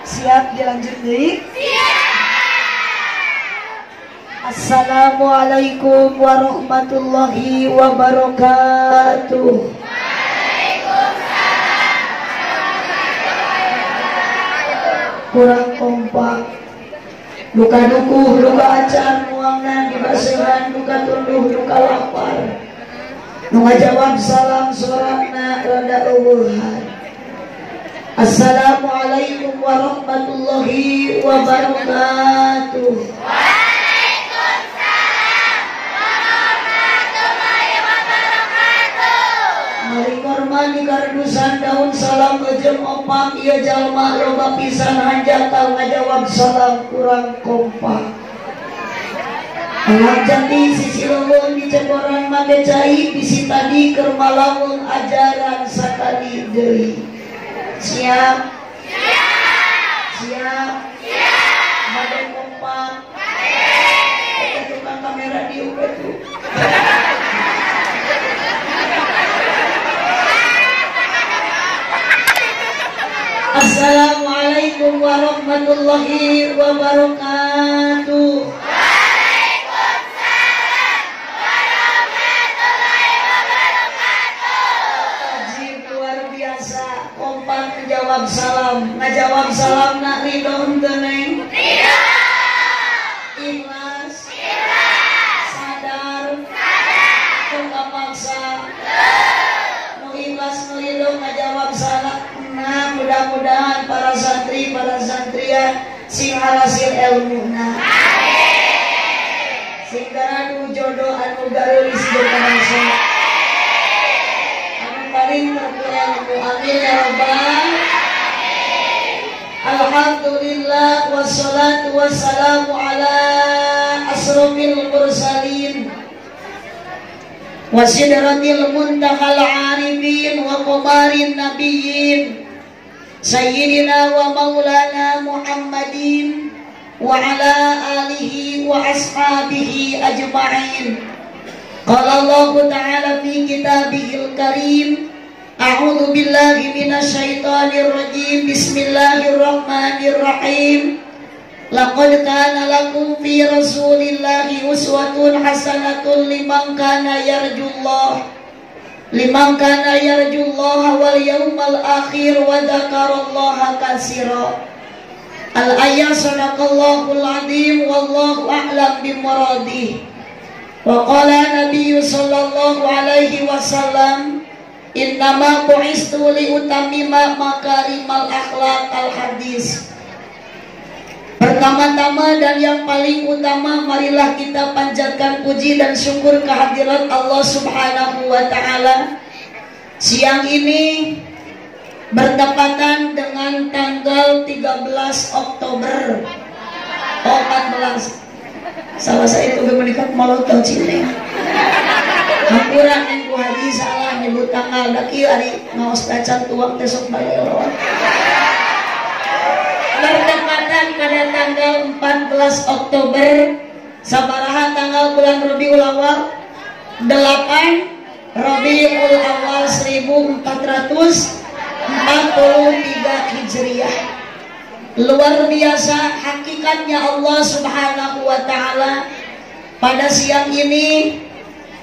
Siap dilanjut deui? Assalamualaikum warahmatullahi wabarakatuh. Kurang kompak. Duka dukuh, duka acan, muangna dibaseran, duka tunduh, duka lapar. Nu ngajawab salam sorangna rada eueuhan. Assalamualaikum warahmatullahi wabarakatuh. Mari kardusan daun salam ngejem opak ieu jalma loba pisan hanjatan ngajawab salam kurang kompak. Anak jati sisi leuweung di ceboran make cai bisi tadi keur malaweung ajaran sakali deui. Siap? Siap? Bade kompak. Kita tukang kamera di tuh. Assalamualaikum warahmatullahi wabarakatuh. Waalaikumsalam warahmatullahi wabarakatuh. Ajib luar biasa, kompak ngejawab salam. Ngajawab salam nak ridho henteu neng? Ridho. Ikhlas. Ikhlas. Sadar. Sadar. Teu kapaksa. Nu ikhlas nu ridho ngajawab salam. Nah, mudah-mudahan para santri, para santrian sing harasil ilmuna. Sing garadu jodoh anu gaeulis bekarasa. Anu paling terpuelmu amin ya rabbal. Alhamdulillah wassalatu wassalamu ala asrofil mursalin wa sidratil muntahal arifin wa qamarin nabiyyin Sayyidina wa maulana Muhammadin wa ala alihi wa ashabihi ajma'in. Qala Allah ta'ala fi kitabihil karim, a'udzu billahi minasyaitonir rajim. Bismillahirrahmanirrahim. Laqad kana lakum fi rasulillahi uswatun hasanatun liman kana yarjullaha wal yawmal akhir wa dzakarallaha katsira. Al-ayat sadaqallahul azim wallahu a'lam bimuradih. Wa qala nabiyyu sallallahu alaihi wasallam, innama bu'istu li utammima makarimal akhlaq al-hadis. Pertama-tama dan yang paling utama, marilah kita panjatkan puji dan syukur kehadirat Allah Subhanahu wa Ta'ala. Siang ini bertepatan dengan tanggal 13 Oktober. Oh, 14. Salah saya itu menikah malu tau cile. Hampura yang ku haji salah nyebut tanggal daki ari ngaos tacan tuang besok balik lewat. Bertepatan pada tanggal 14 Oktober sabaraha tanggal bulan Rabiul Awal 8 Rabiul Awal 1443 Hijriah. Luar biasa hakikatnya Allah Subhanahu wa Ta'ala. Pada siang ini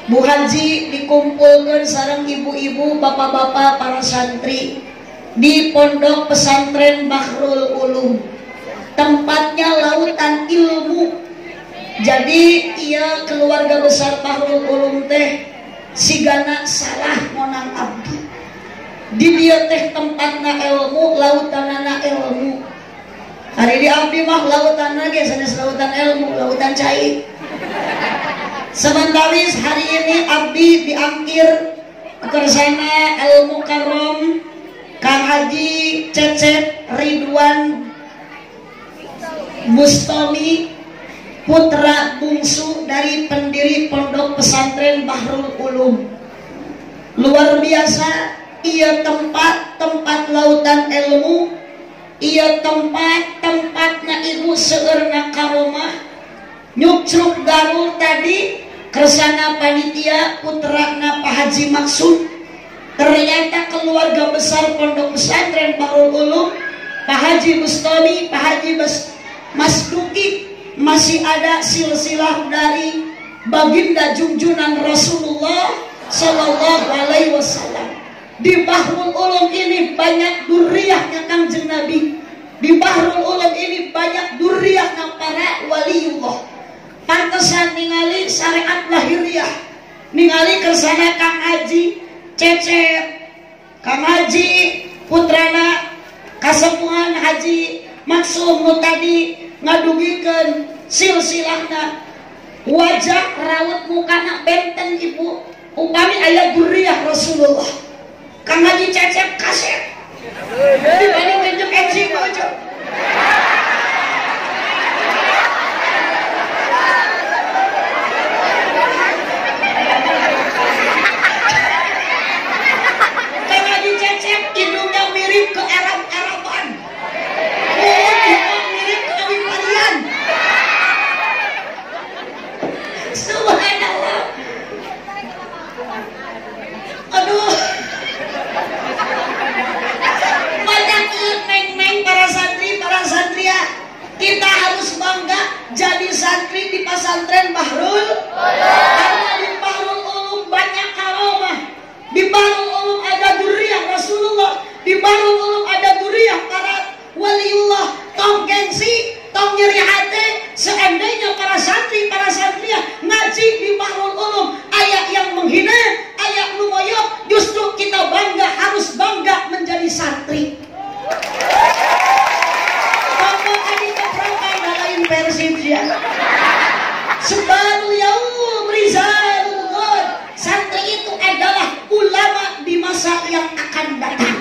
Bu Haji dikumpulkan sareng ibu-ibu, bapak-bapak, para santri di Pondok Pesantren Bahrul Ulum. Tempatnya lautan ilmu. Jadi ia keluarga besar Bahrul Ulum teh sigana salah monang abdi. Di dia teh tempatna ilmu, lautanana ilmu. Hari di abdi mah lautanna ge sanes lautan ilmu, lautan cai. Sementara hari ini abdi diangkir kersana ilmu karom Kang Haji Cecep Ridwan Bustami, putra bungsu dari pendiri Pondok Pesantren Bahrul Ulum. Luar biasa, ia tempat lautan ilmu, ia tempatna ibu seueurna karomah. Nyucruk garul tadi kersana panitia putrana Pak Haji Maksud. Ternyata keluarga besar Pondok Pesantren Bahrul Ulum Pak Haji Bustami, Pak Haji Mas Duki, masih ada silsilah dari baginda junjunan Rasulullah Sallallahu Alaihi Wasallam. Di Bahrul Ulum ini banyak duriyahnya Kangjeng Nabi. Di Bahrul Ulum ini banyak duriyahnya para waliullah. Pantesan ningali syariat lahiriah, ningali kersana Kang Haji Cecep, Kang Haji putrana kasepuhan Haji Maksum nu tadi ngadugikeun silsilahna wajah raut mukana benten ibu upami aya duriyah Rasulullah. Kang Haji Cecep kaset dibanding tunjuk ecing aja. Kang Haji Cecep hidungnya mirip ke Arab-Araban, hidungnya mirip ke Awiparian. Subhanallah. Aduh, banyak neng-neng para santri, para santria. Kita harus bangga jadi santri di pesantren Bahrul karena di Bahrul Ulum banyak karomah. Di Bahrul Ulum ada duriyah Rasulullah. Di Bahrul Ulum ada duriyah para waliullah. Tong gengsi, tong nyeri hati. Seandainya para santri, para santria ngaji di Bahrul Ulum ayat yang menghina, ayat numoyok, justru kita bangga, harus bangga menjadi santri. Bapak tadi keterangan dalam Persib ya. Sebaru yaum rizalul ghad. Santri itu adalah ulama di masa yang akan datang.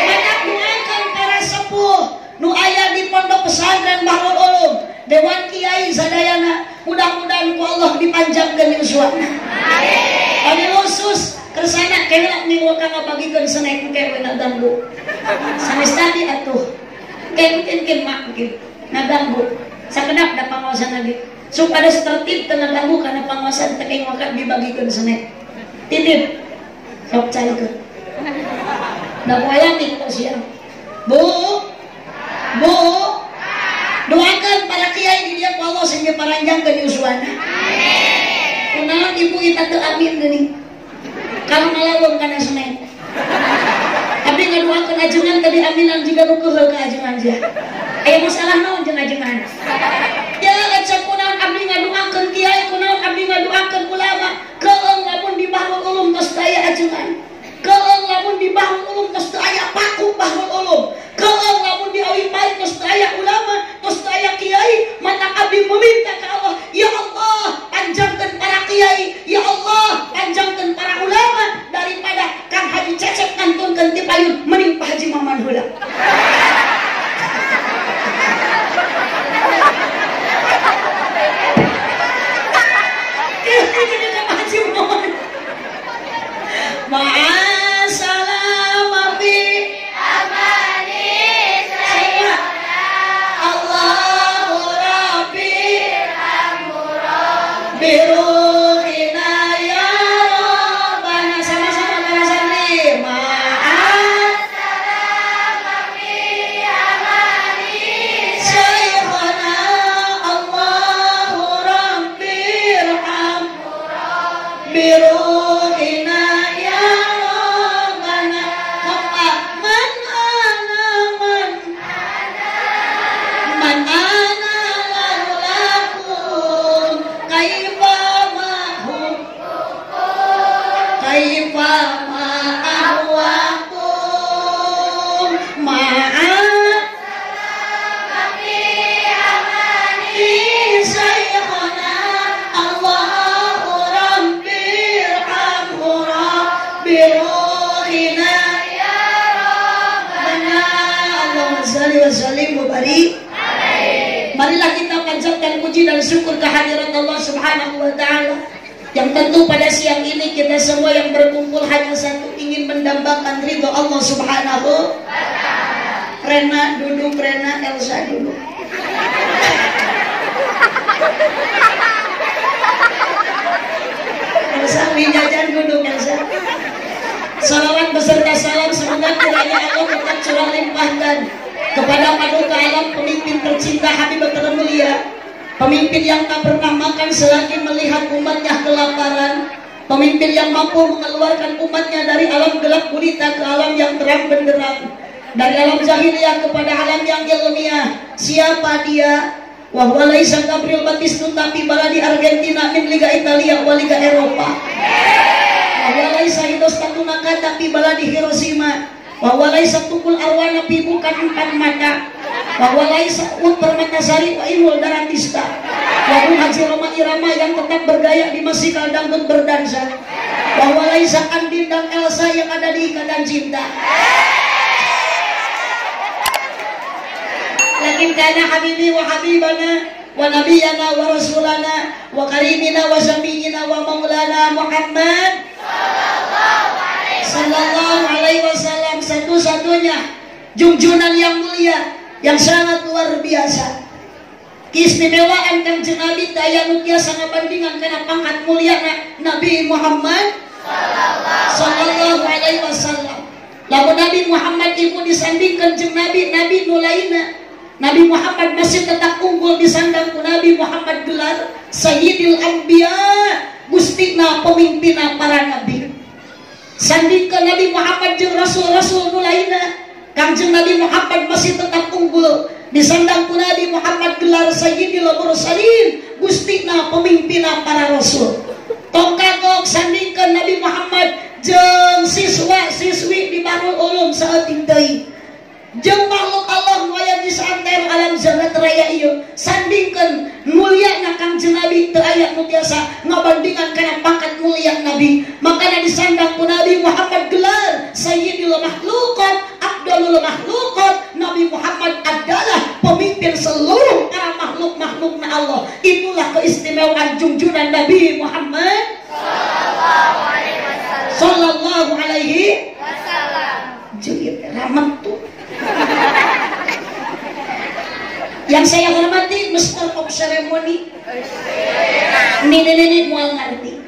Banyak doakan para sepuh nu aya di pondok pesantren Bahrul Ulum, Dewan Kiai sadayana, mudah-mudahan ku Allah dipanjangkeun uswahna. Amin. Kami khusus kersana kena niwa kang ngabagikeun senek kewe ngaganggu. Sanes tadi atuh. Mungkin mak mungkin ngaganggu. Sakedap da pangaosan lagi. Supaya tertib teu ngaganggu kana pangaosan teu keng maka dibagikeun senek. Titip. Sok caikeun. Da poean ti siang. Bu, doakan para kiai di dia Allah sehingga paranjang ke uswana. Amin. Kunaon ibu kita teu amin geuning. Kalau ngalawung kana Senin. Tapi ngadoakeun ajengan tadi aminan juga nu keheul ka ajengan dia. Aya masalah naon jeung ajengan? Ya ecek kunaon abdi ngadoakeun kiai, kunaon abdi ngadoakeun ulama, keung lamun di Bahrul Ulum tos daya ajengan. Keung lamun di Bahrul Ulum tos daya paku Bahrul Ulum. Keung lamun di Awipari tos daya ulama, tos daya kiai, mata abdi meminta ke Allah, ya Allah, panjangkeun para kiai, ya Allah, panjangkeun para ulama daripada Kang Haji Cecep ngantunkeun ti payun mending Pak Haji Maman heula. Haji Maman. Ma'asalam bi amani sayyidina Allahu Rabbi biruhina ya Rabbana. Sama-sama para santri. Ma'asalam bi amani sayyidina Allahu Rabbi biruhina ya Rabbana. Man ana laulakum kaifa ma'ahwakum Syekhona Allahu Rabbirhamhu biruhina ya Rabbana. Allahumma shalli wa sallim wa barik. Marilah kita panjatkan puji dan syukur kehadirat Allah Subhanahu wa taala. Yang tentu pada siang ini kita semua yang berkumpul hanya satu, ingin mendambakan ridho Allah Subhanahu wa taala. Rena duduk, Rena, Elsa duduk. Elsa jajan duduk, Elsa. Salawat beserta salam semoga kiranya Allah tetap curah limpahkan kepada paduka alam pemimpin tercinta Habibah termulia, pemimpin yang tak pernah makan selagi melihat umatnya kelaparan, pemimpin yang mampu mengeluarkan umatnya dari alam gelap gulita ke alam yang terang benderang, dari alam jahiliyah kepada alam yang ilmiah. Siapa dia? Wahwa laisa Gabriel Batistun tapi baladi Argentina min Liga Italia wa Liga Eropa. Wahwa laisa Hidostatunaka tapi baladi Hiroshima. Wahwa laisa tukul arwana pi bukan empat mata. Wahwa laisa ut permatasari wa inul daratista. Wahwa Haji Roma Irama yang tetap bergaya di masikal dangdut berdansa. Wahwa laisa Andin dan Elsa yang ada di ikatan cinta. Lakin kana habibi wa habibana wa nabiyana wa rasulana wa karimina wa syafi'ina wa maulana Muhammad sallallahu alaihi wasallam, satu-satunya junjungan yang mulia yang sangat luar biasa. Keistimewaan Kanjeng Nabi daya nu tiasa ngabandingan kana pangkat mulia Nabi Muhammad sallallahu alaihi wasallam. Lamun Nabi Muhammad ibu disandingkan jeung nabi nu lainna, Nabi Muhammad masih tetap unggul disandang ku Nabi Muhammad gelar Sayyidil Anbiya, gustina pemimpina para nabi. Sandingkan Nabi Muhammad jeung rasul-rasul nu lainna, Kanjeng Nabi Muhammad masih tetap unggul disandang ku Nabi Muhammad gelar Sayyidil Mursalin, gustina pemimpina para rasul. Tong kagok sandingkan Nabi Muhammad jeung siswa-siswi di Darul Ulum saeutik deui. Jeung makhluk Allah nu aya di saantero alam jagat raya ieu, sandingkeun mulyana Kangjeng Nabi teu aya nu tiasa ngabandingan kana pangkat mulia Nabi. Makana disandang ku Nabi Muhammad gelar Sayyidul Makhluqat, Abdulul Makhluqat. Nabi Muhammad adalah pemimpin seluruh para makhluk-makhlukna Allah. Itulah keistimewaan junjungan Nabi Muhammad sallallahu alaihi wasallam. Jeung rahmat tuh. Yang saya hormati Master of Ceremony, Nini mual ngerti.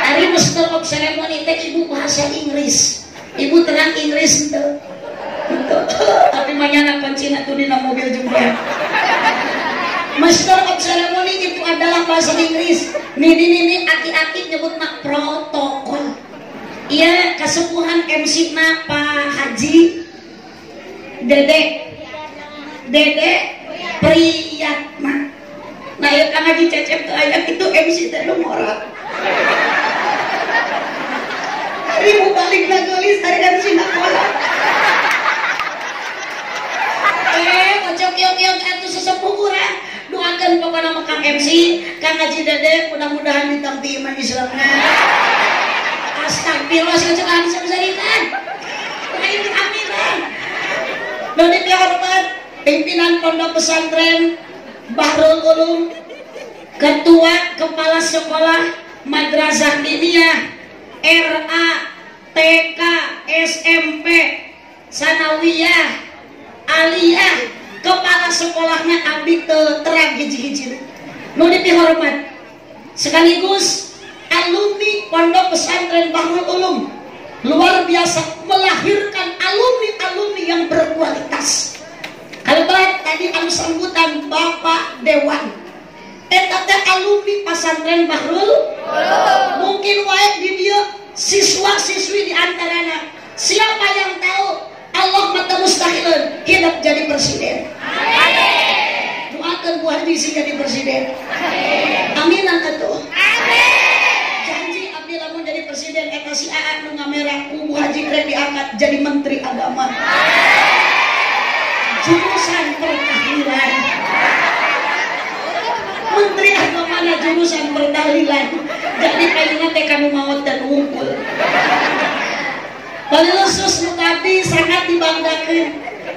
Ari Master of Ceremony teh ibu bahasa Inggris, ibu terang Inggris ente. Tapi manyana pancina tuh dina mobil juga. Master of Ceremony itu adalah bahasa Inggris. Nini aki-aki nyebut nak protokol. Iya kasepuhan MC na Pak Haji Dede Priyatna. Nah ya kan Haji Cecep tuh ayat itu MC teh nomor. Hari mau balik nagelis hari MC nakola. Kocok yuk atuh sesepuh kurang. Doakan pokoknya sama Kang MC, Kang Haji Dede mudah-mudahan ditampi iman Islamna. Astagfirullah sekarang sebesarikan. Lain amiran. Doni dihormat pimpinan Pondok Pesantren Bahrul Ulum, Ketua Kepala Sekolah Madrasah Diniyah RA TK SMP Sanawiyah Aliyah, Kepala Sekolahnya abdi terang hiji-hiji. Doni dihormat sekaligus alumni Pondok Pesantren Bahrul Ulum, luar biasa melahirkan alumni yang berkualitas. Kalau tadi anu sambutan Bapak Dewan, eta teh alumni pesantren Bahrul mungkin wae di dia siswa-siswi di antaranya. Siapa yang tahu Allah mata mustahilan hidup jadi presiden. Amin. Doakan Bu Haji sih jadi presiden. Amin atuh. Amin. Lamun jadi presiden eta si AA nu ngamerah ku Haji rek diangkat jadi menteri agama. Jurusan pertahlilan. Menteri agama na jurusan pertahlilan. Jadi kayuna teh kanu maot dan unggul. Palusus nu abdi sangat dibanggakeun.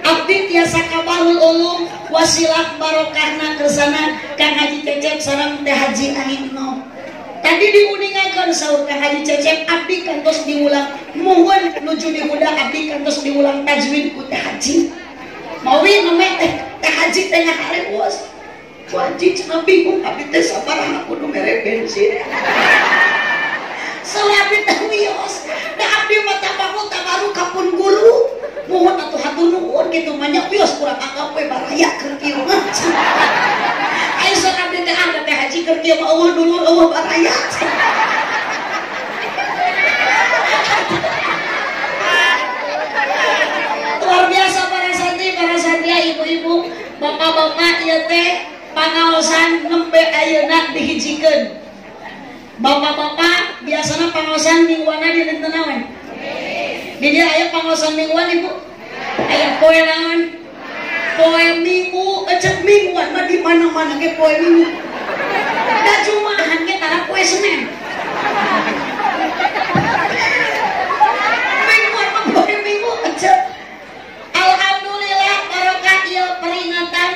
Abdi tiasa ka Bahrul Ulum wasilah barokahna kesana Kang Haji Cecep sareng Teh Haji Aino. Tadi diuningakan saur Kang Haji Cecep abdi kantos diulang muhun nuju diudah abdi kantos diulang tajwid ku Teh Haji. Mawi name Teh Haji teh ngaharewas. Ku Haji cenah bingung abdi teh sabaraha kudu mere bensin. Saur abdi teh wios Da abdi mah tabaru kapun guru. Mohon atuh hatur nuhun kitu mah nya bios kurang anggap we baraya keur kieu mah. Aya sok abdi teh ada teh haji keur kieu mah eueuh dulur eueuh baraya. Luar biasa para santri ibu-ibu, bapak-bapak ieu teh pangaosan nembe ayeuna dihijikeun. Bapak-bapak biasana pangaosan mingguana di dinten naon? Di dia aya pangaosan mingguan ibu? Aya poe naon? Poe minggu, ecet mingguan mah di mana-mana ge poe minggu. Da Jumahan ge tara poe Senin. Mingguan mah poe minggu ecet. Alhamdulillah barokah ieu peringatan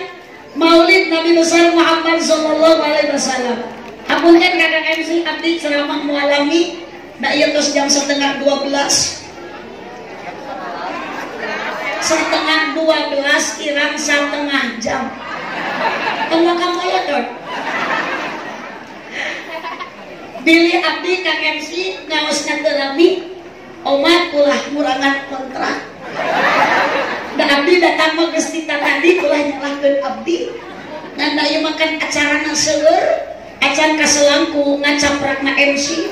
Maulid Nabi besar Muhammad sallallahu alaihi wasallam. Hapunten Kakang MC abdi ceramah mualami da ieu tos jam 11:30 irang setengah jam. Tunggu kamu ya dok. Bilih abdi Kang MC ngaosna teu lami omat ulah murangan kontrak. Da abdi datang mah geus ditangani ulah nyalahkeun abdi. Ngan da ieu makan acarana seueur, acan kaselangku ngacaprakna MC.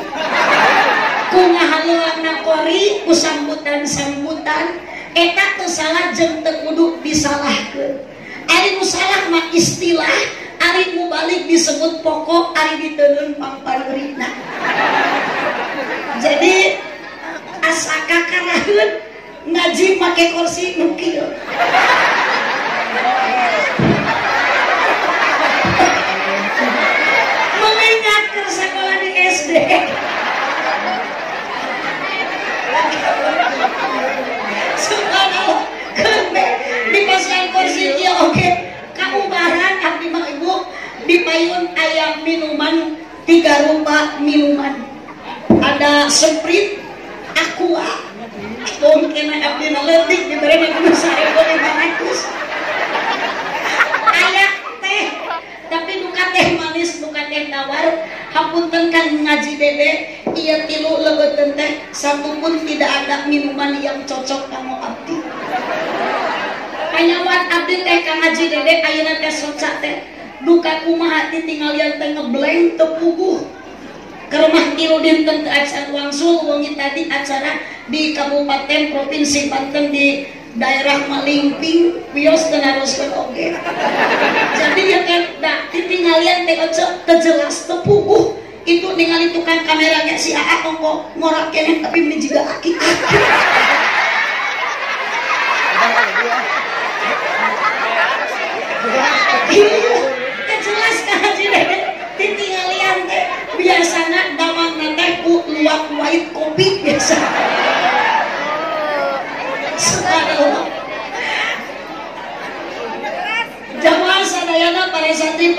Ku ngahaluangna kori ku sambutan-sambutan eta teu salah jeung teu kudu disalahkeun. Ari nu salah mah istilah, ari nu balik disebut pokok, ari diteuleun pangpaneurina. Jadi asa kakaraheun ngaji make kursi nu kieu. Mengingat ke sekolah di SD. Subhanallah, kembe di pasian kursi ieu oge kaubaran abdi mah ibu di payun aya minuman 3 rupa minuman. Ada Sprite, Aqua, tuh kena abdi naletik diberi kudu 1.500. Aya teh, tapi buka teh manis, buka teh tawar. Hapunten Kang ngaji dede, ieu tilu leubeuten teh satu pun tidak ada minuman yang cocok kanggo abdi. Panyawat abdi teh Kang ngaji dede ayeuna teh soca teh duka kumaha ditinggalian teh ngeblank teu puguh. Ke rumah tilu dinten teu acan wangsul wengi tadi acara di Kabupaten Provinsi Banten di daerah Malingping bios teu naroskeun oge. Jadi ya kan da ditinggalian teh teu jelas teu puguh. Itu ningali tukang kameranya si Aa ongko ngorak keneh tapi ini juga aki-aki. Teu jelas ka haji dede ditinggalian teh biasana damangna teh ku luwak white kopi biasa. Subhanallah. Jamaah sadayana para santri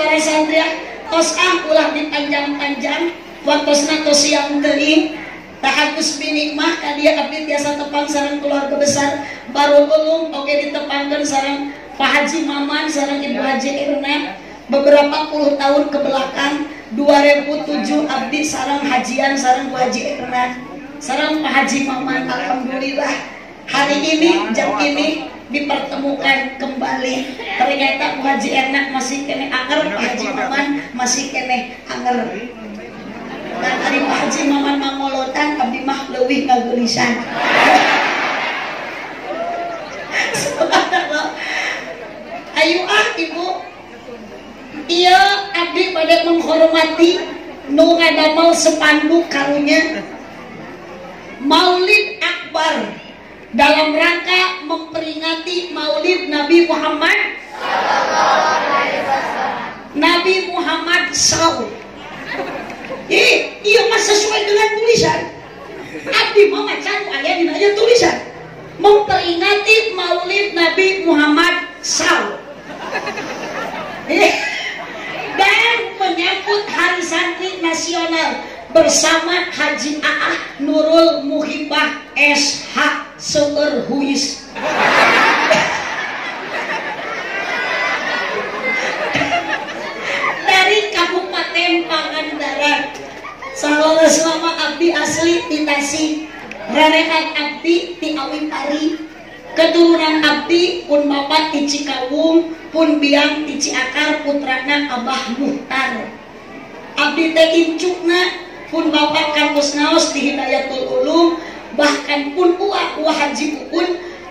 tos ulah dipanjang-panjang wantosna tos siang teuing tahakus binikmah ka dieu abdi tiasa tepang sareng keluarga besar baru ulung oge ditepangkeun sareng Pak Haji Maman sareng Ibu Haji Irna beberapa puluh tahun ke belakang 2007 abdi sareng hajian sareng Bu Haji Irna sareng Pak Haji Maman. Alhamdulillah hari ini jam ini dipertemukan kembali. Ternyata Bu Haji Irna masih kene anger, Pak Haji Maman masih kene anger. Dan hari Pak Haji Maman mangolotan abdi mah leuwih ngageulisan. Subhanallah. Ayo ibu, iya abdi pada menghormati nu ngadamel spanduk karunya Maulid Akbar dalam rangka memperingati Maulid Nabi Muhammad Nabi Muhammad SAW. Iya mas sesuai dengan tulisan abdi mah macan aya dina aya tulisan memperingati Maulid Nabi Muhammad SAW. Dan menyambut Hari Santri Nasional bersama Haji Aah Nurul Muhibah SH Seueur Huis. Dari Kabupaten Pangandaran. Salam selama abdi asli di Tasik. Rarehan abdi ti Awi Pari, keturunan abdi pun bapak ti Cikawung, pun biang ti Ciakar, putrana Abah Muhtar. Abdi teh incukna pun bapak kampus naos di Hidayatul Ulum, bahkan pun uah Haji Pupun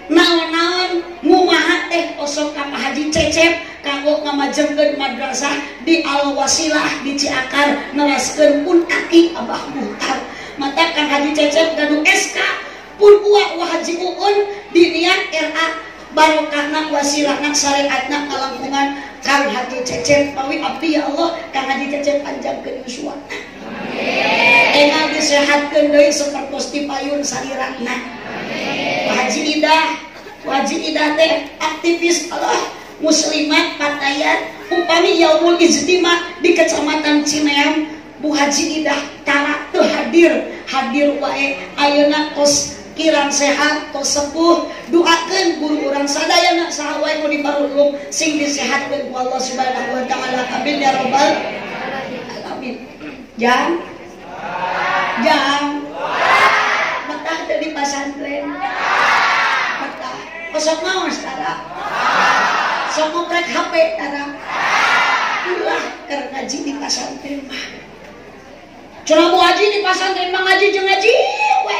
naon-naon ngumaha teh osok ka Pak Haji Cecep kanggo ngamajengkeun madrasah di Al Wasilah di Ciakar, nelaskeun pun aki Abah Muhtar. Mata Kang Haji Cecep gaduh SK pun uah Haji Pupun dinian RA barokahna wasilahna syariatna ngalangkungan Kang Haji Cecep. Pawi abdi ya Allah Kang Haji Cecep panjangkeun yuswana. Engal disehatkeun deui sapertos ti payun sarirana. Pak Haji Idah teh aktivis Allah muslimat Patayan upami yaumul ijtima di Kecamatan Cineam. Bu Haji Idah tara teu hadir wae ayeuna tos kirang sehat tos sepuh, doakeun guru urang sadayana saha wae nu diparulung sing disehatkeun ku Allah Subhanahu wa taala. Amin ya rabbal alamin. Jam betah teu di pasantren. Betah. Sok maos tara. Sok ngoprek HP tara. Ulah keur ngaji di pasantren mah. Cenah Bu Haji di pasantren mah ngaji jeung ngaji we.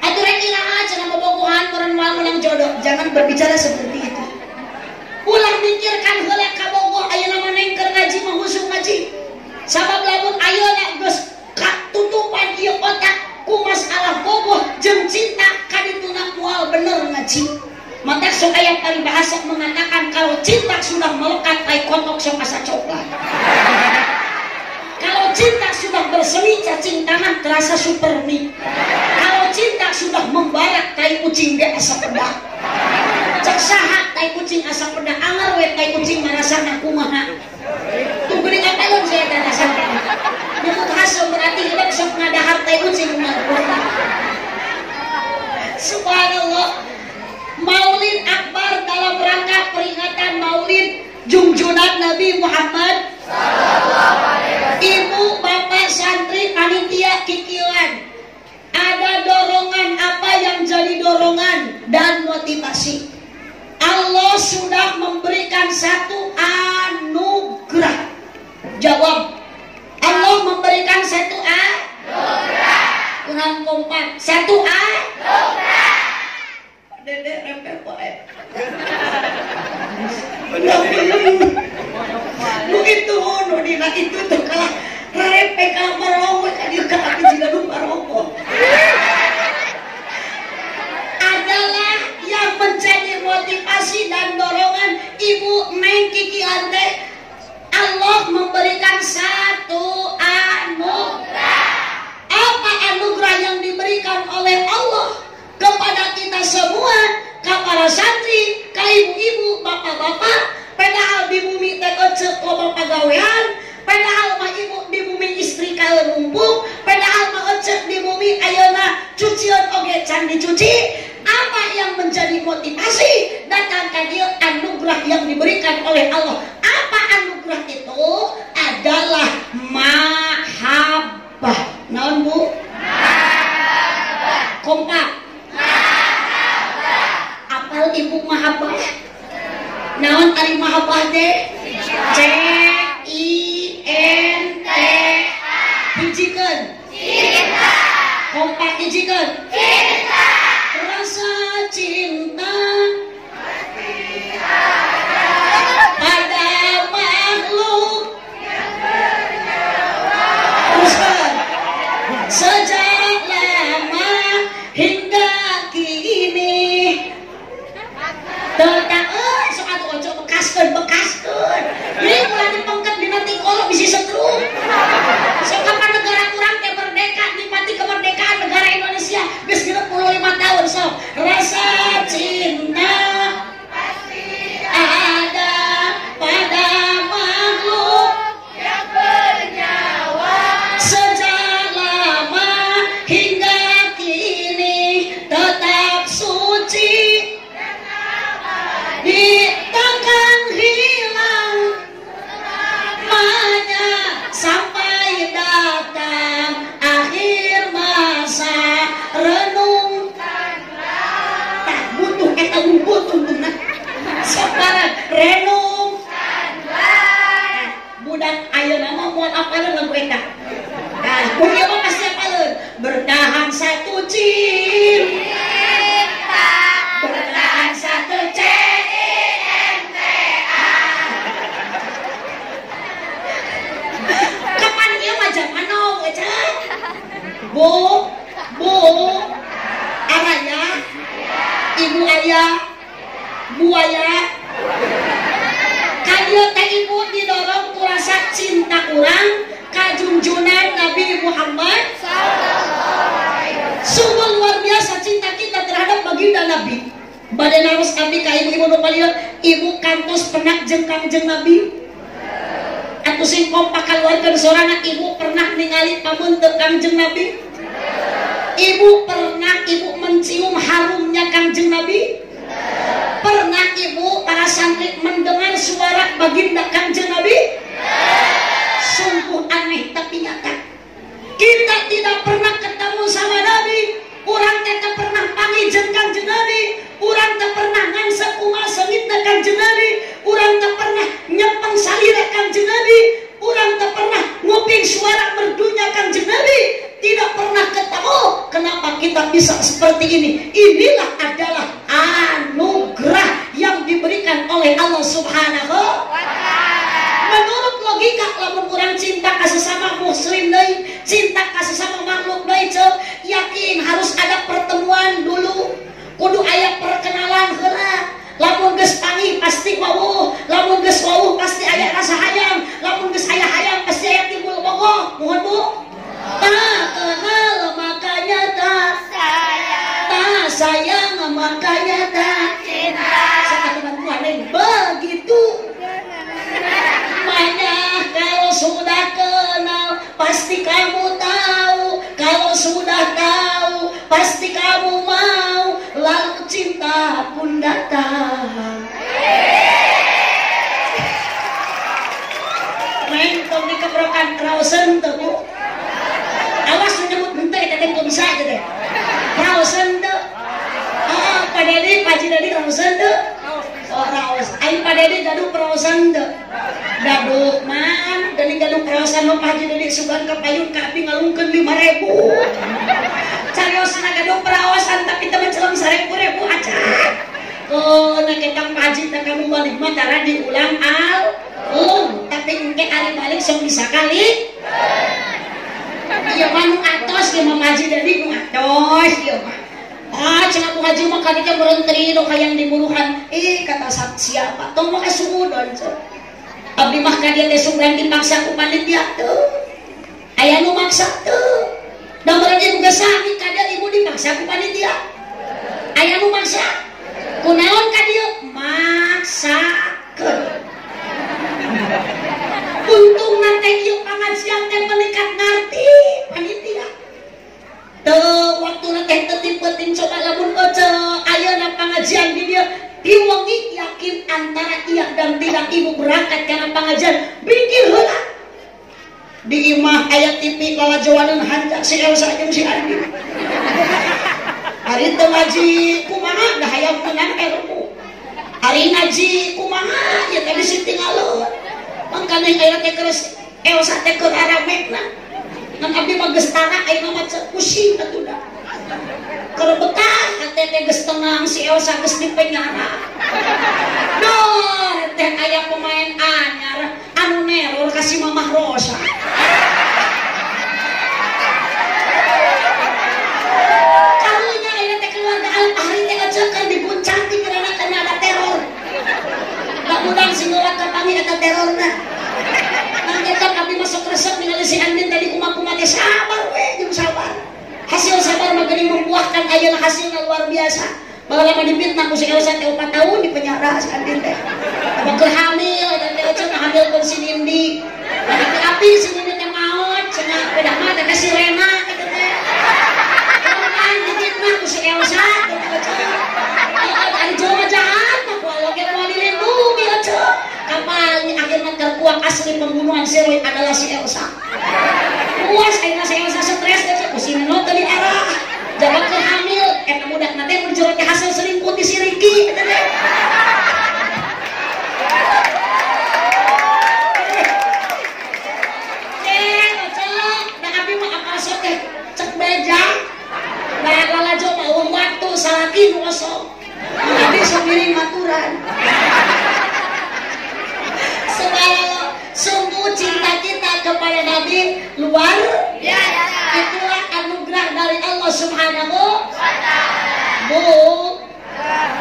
Atuh rek iraha cenah bobogohan meureun moal menang jodoh. Jangan berbicara seperti itu. Ulah mikirkan heula ka bogoh ayeuna maneh keur ngaji mah husuk ngaji. Sabab lamun ayeuna geus katutupan ieu otak ku masalah bogoh jeung cinta kadituna moal bener ngaji. Maka sok aya paribahasa mengatakan kalau cinta sudah melekat ai kotok sok asa coklat. Kalau cinta sudah bersemi cacing tanah terasa supermi. Kalau cinta sudah membarak tai kucing ge asa pedak. Cek saha tai kucing asa pedak anger we tai kucing marasana kumaha. Tuh geuning apalun saya teh rasana. Nyebut hasem berarti hidup sok ngadahar tai kucing mah. Subhanallah. Maulid Akbar dalam rangka peringatan Maulid junjungan Nabi Muhammad Ibu bapak santri panitia kikilan, ada dorongan apa yang jadi dorongan dan motivasi? Allah sudah memberikan satu anugerah. Jawab. Allah memberikan satu anugerah. Kurang kompak. Satu anugerah. Dedek repel poet. Begitu nu dina itu tuh kalah repe kalah marowo kadieu ka abi jiga nu marowo. Adalah yang menjadi motivasi dan dorongan Ibu Neng Kiki Ante. Allah memberikan satu anugerah. Apa anugerah yang diberikan oleh Allah kepada kita semua, para santri, ka ibu-ibu, bapak-bapak, padahal di bumi teh ecek loba pagawean, padahal mah ibu di bumi istri kaeur numpuk, padahal mah ecek di bumi ayeuna cucian oge can dicuci. Apa yang menjadi motivasi datang ka dieu anugerah yang diberikan oleh Allah? Apa anugerah itu? Adalah mahabbah. Naon Bu? Mahabbah. Kompak. Apal Ibu mahabbah? Naon ari mahabbah teh? CINTA. Hijikeun. Cinta. Kompak hijikeun. Cinta. Rasa cinta pasti ada pada makhluk yang bernyawa. Teruskan. Sejak lama hingga kini. Tetap sok atuh ojo bekaskeun. Jadi mulai dipengket dina tikolo bisi setrum. Sok kapan negara kurang teh merdeka, nikmati kemerdekaan negara Indonesia geus 65 tahun sok. Rasa cinta pasti ada pada makhluk yang bernyawa. Sejak lama hingga kini tetap suci. Takkan hilang namanya sampai datang akhir masa renung. apalun lagu eta. Nah, punya mah pasti apalun. Bertahan satu cinta, bertahan satu cinta. Kapan ieu mah zaman now cek? Bu, araya, ibu ayah, buaya. Kadieu teh ibu didorong ku rasa cinta urang ka junjungan Nabi Muhammad sungguh luar biasa cinta kita terhadap baginda Nabi. Bade naros abdi ka ibu-ibu nu palieun, ibu kantos penak jeung Kangjeng Nabi. Atuh sing kompak kaluarkeun sorana ibu pernah ningali pamunteun Kangjeng Nabi? Ibu pernah ibu mencium harumnya Kangjeng Nabi? Pernah ibu para santri mendengar suara baginda Kangjeng Nabi? Sungguh aneh tapi nyata. Kita tidak pernah ketemu sama Nabi. Urang teh teu pernah pangijeun Kangjeng Nabi. Urang teu pernah ngansep kumaha seungitna Kangjeng Nabi. Urang teu pernah nyepeng salira Kangjeng Nabi. Urang teu pernah nguping suara merdunya Kangjeng Nabi. Tidak pernah ketemu. Kenapa kita bisa seperti ini? Inilah adalah anugerah yang diberikan oleh Allah Subhanahu wa Ta'ala. Menurut logika, lamun urang cinta ka sesama muslim deui, cinta ka sesama makhluk deui, yakin harus ada pertemuan dulu. Kudu aya perkenalan heula. Lamun geus panggih pasti wawuh, lamun geus wawuh pasti aya rasa hayang, lamun geus aya hayang pasti aya timbul bogoh. Mohon Bu. Tak kenal makanya tak sayang, tak sayang makanya tak cinta. Sangat teman-teman begitu. Banyak kalau sudah kenal pasti kamu tahu, kalau sudah tahu pasti kamu mau, lalu cinta pun datang. Main tong dikeprokan rausen tuh Bu. Awas menyebut bentar kita tengok bisa aja deh. Rausen tuh. Oh, Pak Dedi, Pak Haji Dedi rausen tuh. Oh, raus. Aing Pak Dedi gaduh rausen tuh. Gaduh man, dari gaduh rausen mah Pak Haji Dedi sugan ka payung ka api ngalungkeun 5.000. Cariosna gaduh rausan tapi teu menceleng 1.000 aja. Oh, na ketang Pak Haji teh kamu balik mah tara diulang alung, tapi engke ari balik sok bisa kali. Iya mah atos ieu mah Haji Dedi nu atos ieu mah. Ah, cenah Bu Haji mah kadita berentri nu kayang diburuhan. Kata siapa? Tong mah kasumudon. Abdi mah ka dieu teh sunggan dipaksa ku panitia teu. Aya nu maksa teu. Da meureun ibu geus sami ka dieu ibu dipaksa ku panitia. Aya nu maksa. Kunaon ka dieu? Maksakeun. Untung nanti ieu pangajian teh melikat ngarti panitia. Teu waktu nanti tetipetin coba lamun ayeuna pangajian di dieu diwengi yakin antara iya dan tidak ibu berangkat karena pengajian pikir heula. Di imah aya TV lawajawaneun hancak si Elsa jeung si Andi. Hari teu ngaji kumaha da hayang meunang ilmu. Hari ngaji kumaha ya tadi sitingaleun. Mangkana aya teh keres Elsa teh keur aramena. Ngan abdi mah geus tara ayeuna mah pusing atuh da. Keur betah hate teh geus tenang si Elsa geus di penjara. Duh, teh aya pemain anyar anu neror ka si Mamah Rosa. Karunya ayeuna teh keluarga Al-Fahri teh aja keur diguncang pikiranna kana ada teror. Mudah-mudahan sing leuwat kapangi eta terorna. Kita kami masuk resep dengan si Andin tadi kumaha teh sabar we jeung sabar. Hasil sabar mah geuning membuahkan ayeuna hasilna luar biasa. Baheula mah dipitnah ku si Elsa teh 4 tahun di penjara si Andin teh. Bakal hamil dan teh cenah hamil kun si Nindi. Tapi si Nindi teh maot cenah beda mah teh si Rena kitu teh. Kan dipitnah ku si Elsa teh ari Jawa jahat mah kuala ge moal dilindungi aja. Kapalnya akhirnya terkuak asli pembunuhan Sirwin adalah si Elsa. Puas akhirnya si Elsa stres aja kusina no tadi arah jangan ke hamil mudah nanti menjerot hasil selingkuh di si Riki.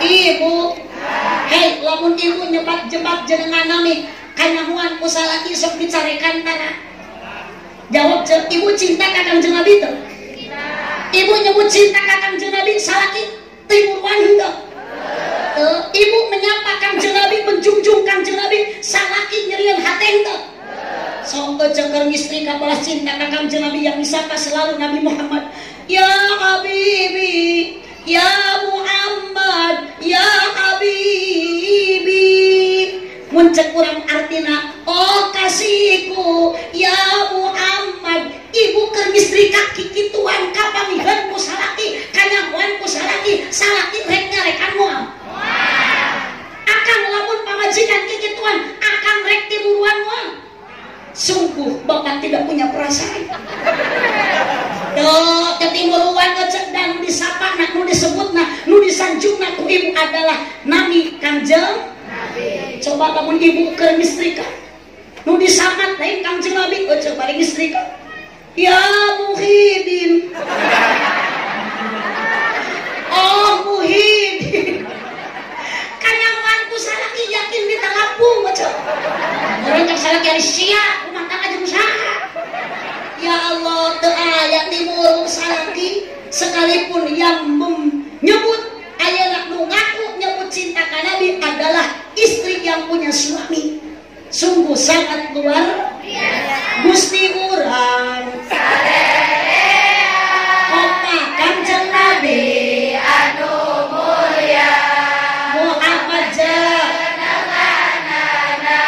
Ibu. Hei, lamun ibu nyebat-jebat jenengan nami kanyahuan ku salaki sok dicarekan tanah. Jawab ibu cinta kakang jeung Nabi teu? Ibu nyebut cinta kakang jeung Nabi salaki timuruan henteu? Ibu menyapa Kangjeng Nabi, menjunjung Kangjeng Nabi, salaki nyerieun hate henteu? Sok ceker istri kabalah cinta ka Kangjeng Nabi yang disapa selalu Nabi Muhammad. Ya Habibi, ya Muhammad, ya Habibi. Mun cek urang artina, oh kasihku, ya Muhammad. Ibu keur istri kaki kituan kapamiheun ku salaki, kanyahoan ku salaki, salaki rek nyarekan moal. Akang lamun pamajikan kikituan, akang rek timuruan moal. Sungguh bapak tidak punya perasaan. Tuh ketimuruan dan disapa nak nu disebut nak nu disanjungna ku ibu adalah Nabi Kangjeng Nabi. Coba lamun ibu keur mistrika nu disamat lain Kangjeng Nabi, coba ring mistrika. Ya Muhyiddin. Oh Muhyiddin. Kanyawanku salaki yakin ditangapung macam. Orang cak salaki ari sia, rumah tangga jeung saha. Ya Allah, teu aya timurung salaki sekalipun yang menyebut ayeuna nu ngaku nyebut cinta ka Nabi adalah istri yang punya suami. Sungguh sangat luar biasa. Gusti urang sadaya Opa Kangjeng Nabi anu mulya Muhammad jenenganana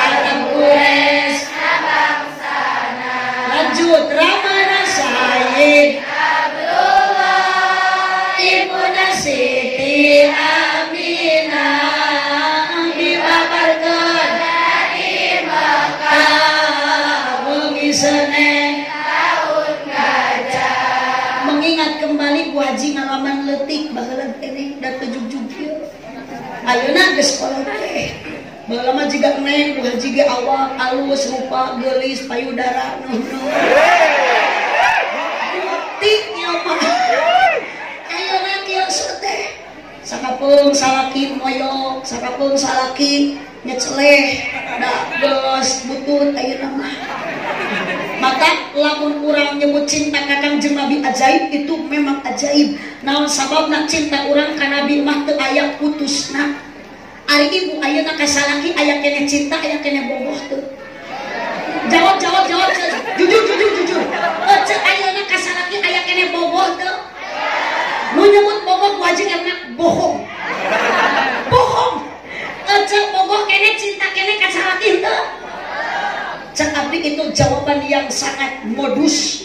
Adam Quraisy bangsana lanjut Ramana Sayyid Abdullah Ibnu Siti Aminah dibabarkeun dari Mekah mengisene tahun gajah. Mengingat kembali Bu Haji ngalaman leutik baheula teh da tujug-jug ieu. Ayeuna geus kolot teh. Baheula mah jiga neng Bu Haji ge awak alus rupa geulis payudara nuhun. Leutik nya mah. Ayeuna kieu teh. Sakapeung salaki moyok, sakapeung salaki nyeceleh, da geus butut ayeuna mah. Maka lamun urang nyebut cinta ka Kangjeng Nabi ajaib, itu memang ajaib. Naon sababna cinta urang ka Nabi mah teu aya putusna. Ari ibu ayeuna ka salaki aya kene cinta, aya kene boboh teu? Jawab jujur. Cek ayeuna ka salaki aya kene boboh teu? Nu nyebut boboh wajib enak bohong. Cek boboh kene cinta kene ka salaki teu? Cek abdi itu jawaban yang sangat modus.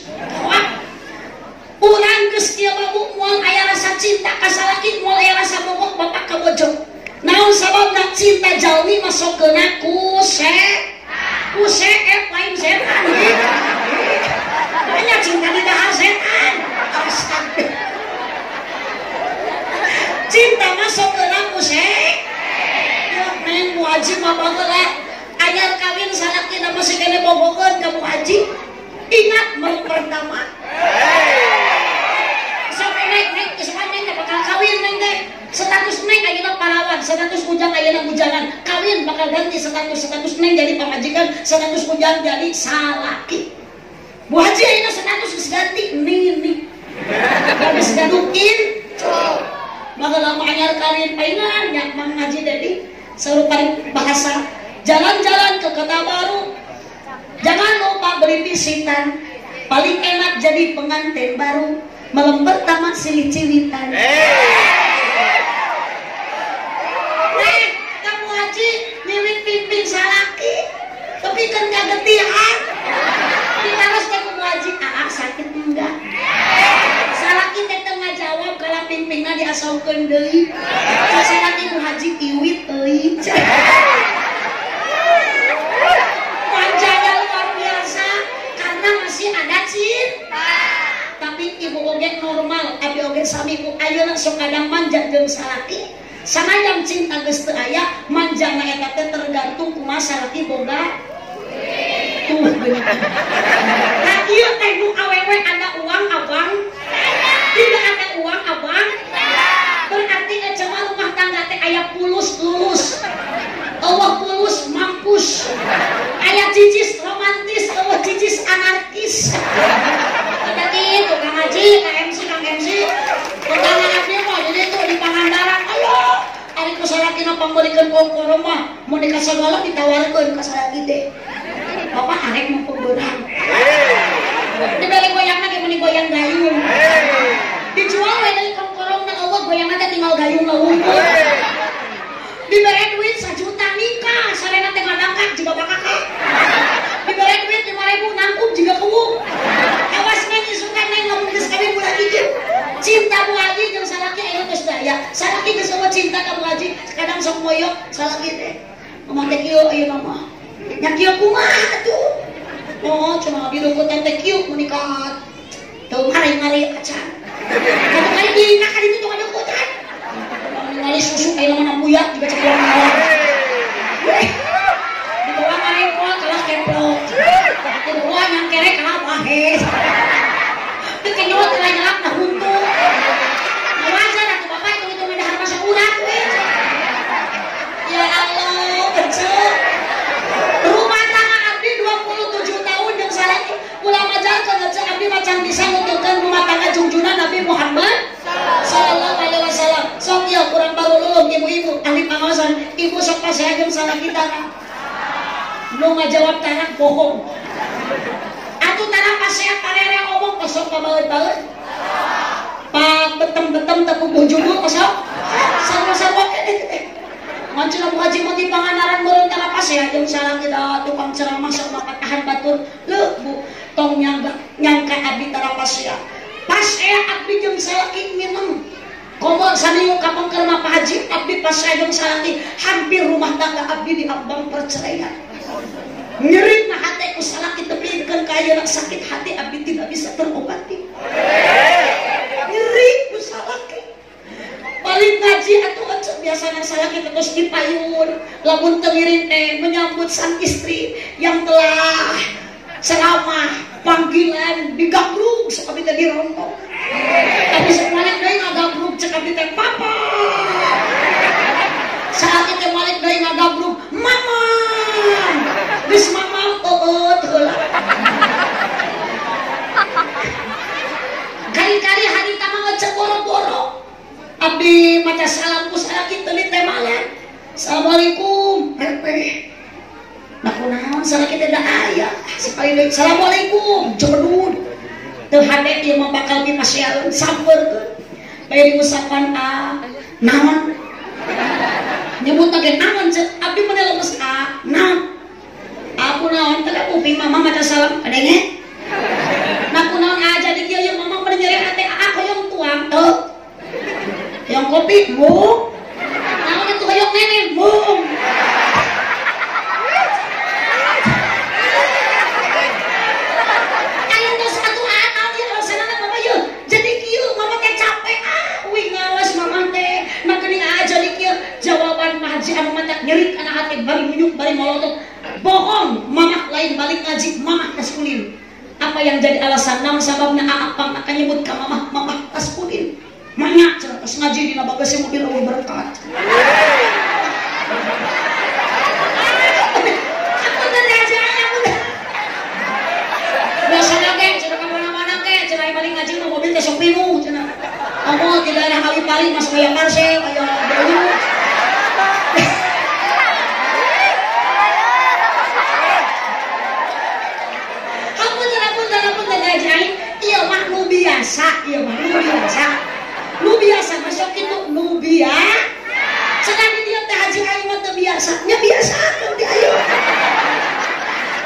Urang geus kieu babu moal aya rasa cinta ka salaki, moal aya rasa boboh bapak ka bojong. Naon sababna cinta jalmi masukkeuna ku lain setan. Hanya cinta di dahar setan. Cinta masukkeuna ku ya neng Bu Haji mah bageula anyar kawin salaki na masih kene bobogeun ka Bu Haji. Ingat mau pertama. Sampai naik neng bakal kawin neng teh. Status neng ayeuna pahlawan, status ujang ayeuna bujangan. Kawin bakal ganti status neng jadi pamajikan, status ujang jadi salaki. Bu Haji ayeuna status geus ganti nini. Geus gadukin. Maka lama anyar kawin paingan nya Mang Haji Dedi saru paling bahasa jalan-jalan ke kota baru. Jangan lupa beli visitan. Paling enak jadi pengantin baru. Malam pertama silih ciwitan. Kamu Haji nyiwit pimpin salaki. Tapi kan kagetihan. Kita harus kamu Haji sakit enggak? Salaki teh teu ngajawab kalau pimpinna diasaukeun deui. Salaki Nu Haji iwit euy. Manjanya luar biasa karena masih ada cinta. Tapi ibu oge normal, abi oge sami ku ayeuna sok kadang manja jeung salaki. Sanayang cinta geus teu aya, manjana eta teh tergantung kumaha salaki boga. Tuh bener. Nah ieu teh nu awewe ada uang abang. Tidak ada uang abang? Berarti cuma rumah tangga teh aya pulus lulus, eueuh pulus mampus, aya cicis romantis, eueuh cicis anarkis. Kita gitu Kang Haji, Kang MC, pertama abdi mah jadi itu di Pangandaran. Ayo, ari ku salakina pambolikeun kokoro mah mun dikasagala ditawarkeun ka salaki teh. Bapak arek mah pembeurang. Dibeli goyangna ge meuni goyang gayung. Dijual we deui kongkorongna eueuh goyangna teh tinggal gayungna unggul. Dibere duit 1 juta nikah, sarena teh ngadangkak jiga bakakak. Dibere duit 5.000 nangkup jiga keuuk. Awas neng isukan neng lamun geus kawin bulan hiji. Cinta Bu Haji jeung salaki aya geus daya. Salaki geus eueuh cinta ka Bu Haji, kadang sok moyok salaki teh. Mama teh kieu ayeuna mah. Nya kieu kumaha atuh? Oh, cuma birukutan teh kieu menikah. Tuh mari acan. Kata kali dina kan itu tuh ada kutan. Ngali susu kayak mana buyat juga cek orang awak. Di bawah karepol kalah keplok. Di bawah yang kerek kalah pahes. Di kenyot kalah nyelak nah huntu. Nah wajar atuh bapak itu mendahar masa urat weh. Ya Allah, kecil. Rumah tangga abdi 27 tahun yang salaki. Ulah majarkeun cek abdi macan bisa nguturkeun rumah tangga junjungan Nabi Muhammad sallallahu alaihi wasallam. Sok ya kurang baru lulung ibu-ibu ahli pengawasan. Ibu sok pasea jeung salaki tanah. Nu ngajawab tanah bohong. Atuh tanah pasea parere ngomong kosok ka baeut-baeut. Pak betem-betem teu bujudul kosok. Sarwa-sarwa teh. Ngancuna Bu Haji mah di Pangandaran meureun tanah pasea jeung salaki da tukang ceramah sok tahan batur. Leuh Bu, tong nyangka abdi tanah pasea. Pasea abdi jeung salaki minum. Komo saniung kapengkeun mah Pak Haji abdi pasea jeung salaki hampir rumah tangga abdi di ambang perceraian. Nyeri mah hate ku salaki teu pikeun ka ayeuna sakit hati abdi tidak bisa terobati. Nyeri ku salaki. Balik ngaji atuh ecek biasana salaki terus dipayun lamun teu ngiring teh menyambut sang istri yang telah ceramah panggilan digabruk sok abdi teh dirontong. Tapi semalek deui ngagabruk cek abdi teh papa. Saat itu malek deui ngagabruk mama. Geus mama eueuh heula. Kali-kali hari tama ngecek boro-boro. Abdi maca salam ku salaki teu teh malek. Assalamualaikum. Nah kunaon salaki teh da aya. Sekali deui assalamualaikum. Jebedun. Teu hade ieu mah bakal dipasieun sampeurkeun. Bae diusapan naon? Nyebut ge naon ceuk. Abdi mah lemes naon? Aku naon teh kuping mama maca salam kadenge. Nah kunaon aja di kieu ieu mama mah nyeri hate hoyong tuang teu. Yang kopi mu naon itu hoyong nenek mu ayo geus atuh anaon ieu alasanna mama ieu jadi kieu mama teh capek uing ngawas mama teh na geuning aja di kieu jawaban Pak Haji anu mata nyeri kana hati bari munyuk bari molotot bohong mama lain balik ngaji mama tas kunin apa yang jadi alasan naon sababna aapang akan nyebut ka mama tas kunin Manya cenah pas ngaji dina bagasi mobil eueuh berkat. Aku teh ngaji aku teh. Biasana ge cenah ka mana-mana ge cenah balik ngaji mah mobil teh sok pinuh cenah. Kamu di daerah Hawi Pali masuk aya Marcel aya Dewi. Aku teh ngaji ieu mah nu biasa, ieu mah nu biasa. Nu biasa masuk itu nu biasa. Sedang dia teh haji aing mah teu biasa. Nya biasa kan di ayeuna.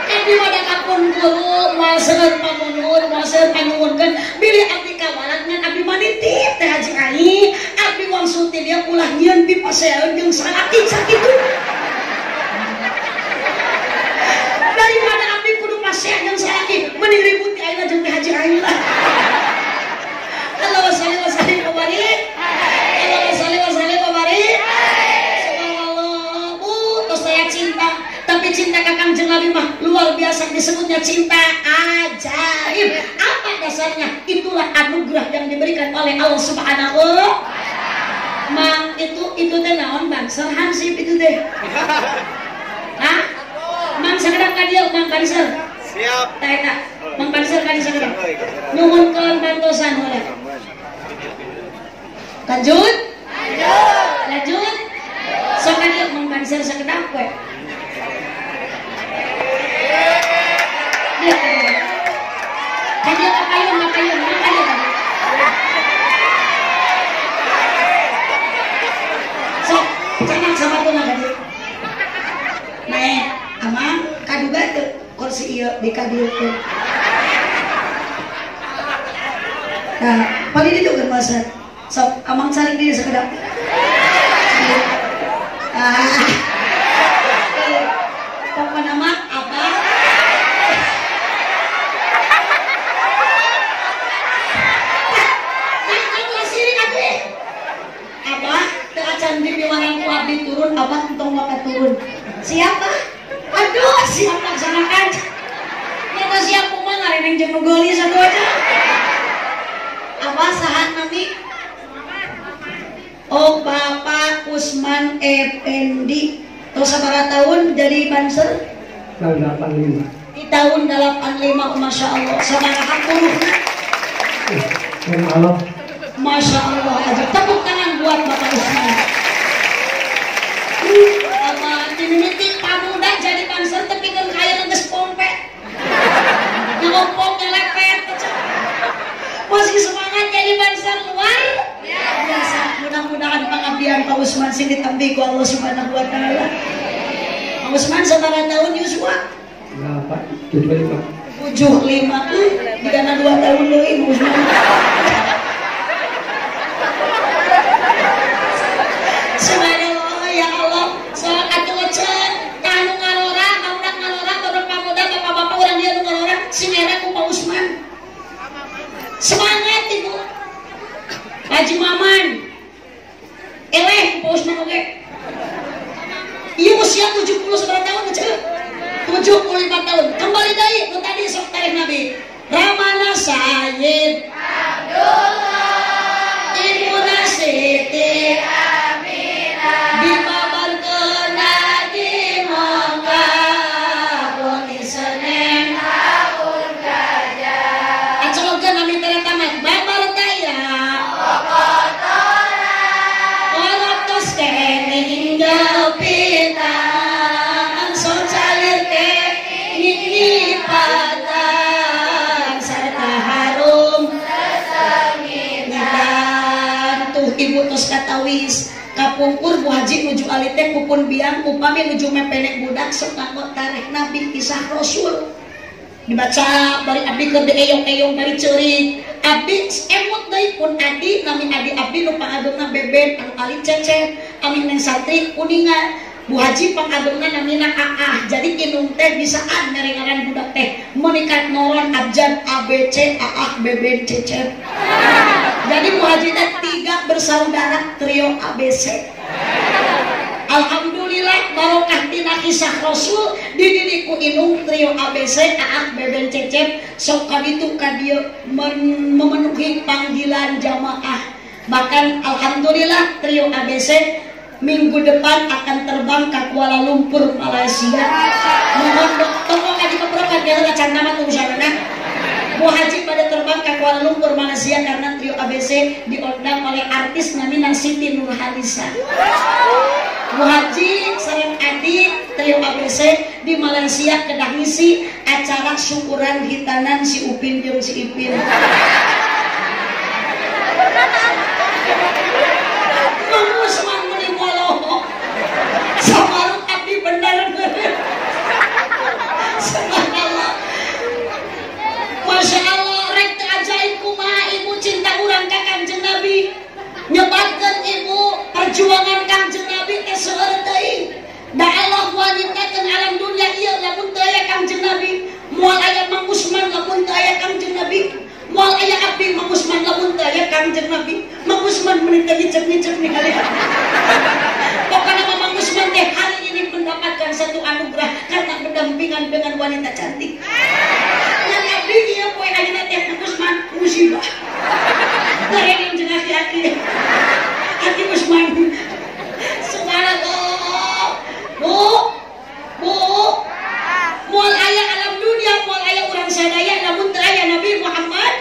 Abdi mah da kapun guru, moal seueur pamunun, moal seueur panyuwunkeun, bili abdi kawalat ngan abdi mah nitip teh haji aing. Abdi wangsul teh dia ulah nyieun pipaseun jeung salaki sakitu. Daripada abdi kudu pasea jeung salaki, mending ribut ti ayeuna jeung teh haji aing lah. Allahumma shalli wa sallim wa barik. Allahumma shalli wa sallim wa barik. Subhanallah. Terus saya cinta, tapi cinta kakang jeung Nabi mah luar biasa disebutnya cinta ajaib. Apa dasarnya itulah anugerah yang diberikan oleh Allah Subhanahu. Mang itu teh naon Banser Hansip itu teh. Hah? Mang sakedap ka dieu Mang Banser. Siap. Tah eta Mang Banser ka dieu sakedap. Nuhunkeun bantosan heula. Lanjut. Lanjut. Sok ka dieu Mang Banser sakedap we. Kaya kapayun. Sok, cenah sama tuh nggak tadi. Nah, amang kaduga tuh kursi iya di kadieukeun. Nah, paling itu kan masa. Sok, amang saling dia sekedap. Pokoknya nama apa? Cantik diwarang ku abdi turun, abah entong maka turun. Siapa? Aduh, siap laksanakan. Nyata siap kumah ngareneng jeung nu geulis satu aja. Abah saha nami? Oh, Bapak Usman Effendi. Terus sabaraha tahun jadi Banser? Tahun 85. Di tahun 85, Masya Allah. Sabaraha puluhna? Allah. Masya Allah aja. Tepuk tangan buat Bapak Usman. Apa dimimiti pamuda jadi Banser tapi kan kaya ngeges pompe. Ngelompong ngelepet. Masih semangat jadi Banser luar biasa. Mudah-mudahan pengabdian Pak Usman sing ditampi ku Allah Subhanahu wa taala. Pak Usman setara tahun Yusua? 75. 75. Digana 2 tahun deui Pak Usman. Subhanallah ya Allah. Soal atuh cen kanu ngalora, kaudak ngalora, kaudak pamuda, bapak-bapak urang dia nu ngalora, simere ku Pak Usman. Semangat itu. Haji Maman. Eleh Pak Usman oge. Ieu usia 70 seberapa tahun ceu? 75 tahun. Kembali deui nu tadi sok tarikh Nabi. Ramana Sayyid Abdullah Ibu Siti dibabarkeun di Mekah poni Senin tahun gajah. Acolkeun nami tere tamat babar daya. Orang tos kene hingga pinang so calir ke ini patang serta harum sesengitan tuh ibu tos katawis kapungkur Bu Haji nuju alit teh kupun biang upami nuju mepenek budak sok nganggo tarikh Nabi kisah Rasul dibaca bari abdi keur dieyong-eyong bari ceurik abdi emot deui pun adi nami adi abdi nu pangadungna beben anu alit cecet ami neng santri kuningan Bu Haji pangadungna namina Aah jadi inung teh bisaan merengaran budak teh menikat noron abjad ABC Aah beben cecet jadi Bu Haji teh 3 bersaudara trio ABC. Alhamdulillah barokah tina kisah Rasul dididik ku inung trio ABC Aah beben cecep sok kaditu ka dieu memenuhi panggilan jamaah. Bahkan alhamdulillah trio ABC minggu depan akan terbang ke Kuala Lumpur Malaysia. Mohon tolong aja keprokan dia can nama tulisanna. Bu Haji pada terbang ke Kuala Lumpur Malaysia karena trio ABC diundang oleh artis namanya Siti Nurhaliza. Bu Haji sareng Adi trio ABC di Malaysia kedah ngisi acara syukuran hitanan si Upin jeung si Ipin. Mamus mang meuli moloh. Samaruk abdi bener. Subhanallah. Masya Allah rek teu ajaib kumaha ibu cinta urang ka Kangjeng Nabi. Nyebatkeun ibu perjuangan Kangjeng Nabi teh seueur teuing. Da Allah wanitakeun alam dunia ieu lamun teu aya Kangjeng Nabi. Moal aya Mang Usman lamun teu aya Kangjeng Nabi. Moal aya abdi Mang Usman lamun teu aya Kangjeng Nabi. Mang Usman meuni teu ngicep-ngicep ningali. Pokoknya Mang Usman teh hari ini mendapatkan satu anugerah karena berdampingan dengan wanita cantik. Yang abdi ieu poe ayeuna teh Mang Usman musibah. Dari yang jeung aki-aki Usman. Subhanallah. Bu, moal aya alam dunia, moal aya urang sadaya, namun teu aya Nabi Muhammad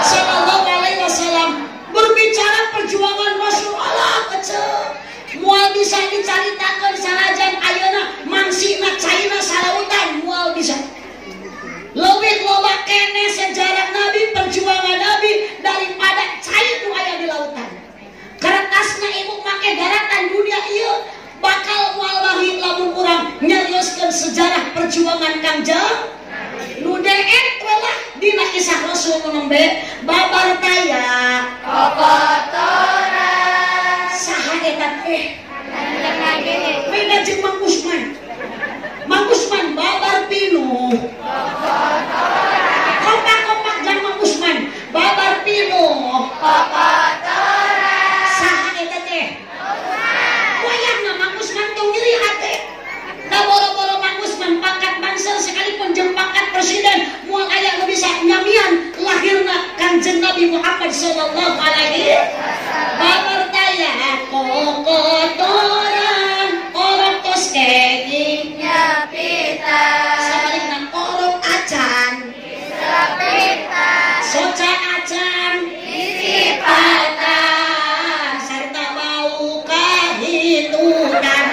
sallallahu alaihi wasallam berbicara perjuangan Rasulullah kecil. Moal bisa dicaritakeun sanajan ayeuna mangsina caina salautan moal bisa. Leuwih loba kene sejarah Nabi, perjuangan Nabi daripada cai nu aya di lautan. Kertasna ibu make daratan dunia ieu bakal moal lahir lamun urang nyarioskeun sejarah perjuangan Kangjeng nu deet lah dina kisah Rasul nembe babar taya kokotoran saha eta teh beda jeung Mang Usman babar pinuh kompak jeung Mang Usman babar pinuh kokotoran saha eta teh wayahna Mang Usman tong nyeri hate da boro-boro Mang Usman pangkat bangsal sekalipun jeung pangkat presiden moal aya nu bisa nyamian lahirna Kanjeng Nabi Muhammad sallallahu alaihi wasallam babar taya kokotoran orok tos kengingnya pita sabalikna orok acan bisa pita soca acan isi patan serta bau kahitudan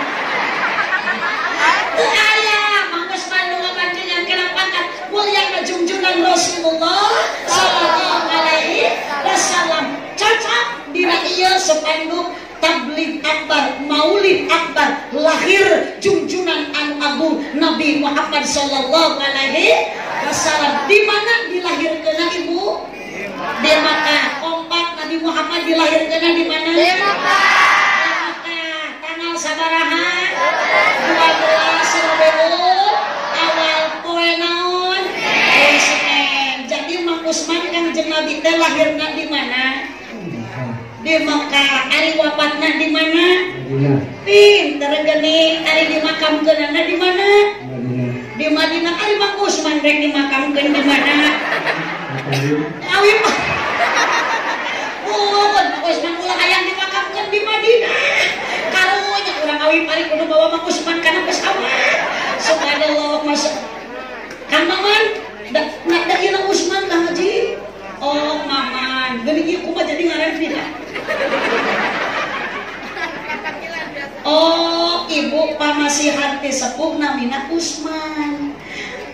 teu aya Mang Usman nu ngabandingan kana pangkat mulyana junjungan Rasulullah sallallahu alaihi wasallam cocok dina ieu sepanduk tabligh akbar maulid akbar lahir junjunan anu agung Nabi Muhammad sallallahu alaihi wasallam. Di mana dilahirkeunna ibu? Di Makkah. Kompak Nabi Muhammad dilahirkeunna di mana? Di Makkah. Tanggal sabaraha? 12 Rabiul awal poe naon? Senin. Jadi Mang Usman Kanjeng Nabi teh lahirna di mana? Di Makkah. Ari wafatna di mana? Pinter geuning. Ari dimakamkeunna di mana? Di Madinah. Ari Mang Usman rek dimakamkeun di mana? Awi Pak. Mang Usman ulah hayang dimakamkeun di Madinah. Karunya urang awi pari kudu bawa Mang Usman kana pesawat. Subhanallah masya. Kang Maman, da ieu Usman Kang Haji. Oh Maman, geuning ieu kumaha jadi ngaran pindah. Oh, ibu pamasihan teh sepuh namina Usman.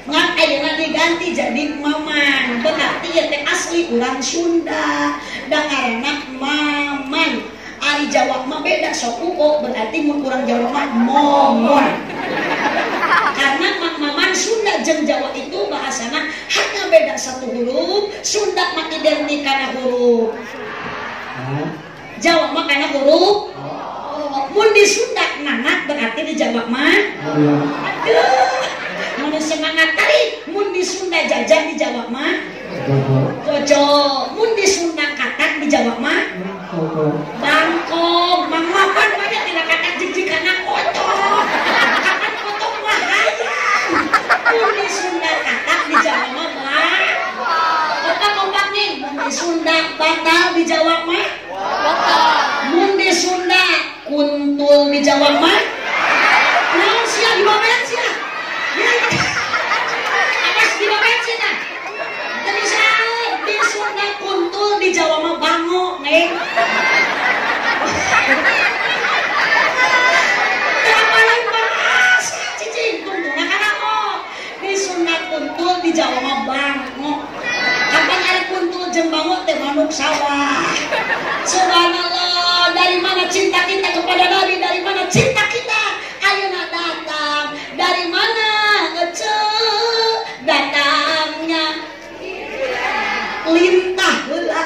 Ngan ayeuna diganti jadi Maman. Berarti ieu teh asli urang Sunda. Da ngaranna Maman. Ari Jawa mah beda sok uko, berarti mun urang Jawa mah momon. Karena Mang Maman Sunda jeung Jawa itu bahasana hanya beda satu huruf. Sunda mah identik kana huruf Jawa mah kana huruf mun di Sunda nangat berarti di Jawa mah aduh mun semangat tari mun di Sunda jajan di Jawa mah kojo mun di Sunda katak di Jawa mah bangkong Mang Maman banyak tidak katak jijikana koto katak koto wahayang mun di Sunda katak di Jawa mah kompak nih mun di Sunda batal di Jawa mah mun di Sunda kuntul di Jawa mah naon sia di baben sia awas di baben sia teu sae di Sunda kuntul di Jawa mah bango neng kenapa lain bahas cicing kuntulna kana di Sunda kuntul di Jawa mah bango kapan ari kuntul jeung bango teh manuk sawah. Subhanallah, dari mana cinta kita kepada Nabi, dari mana cinta kita ayeuna datang, dari mana datangnya lintah heula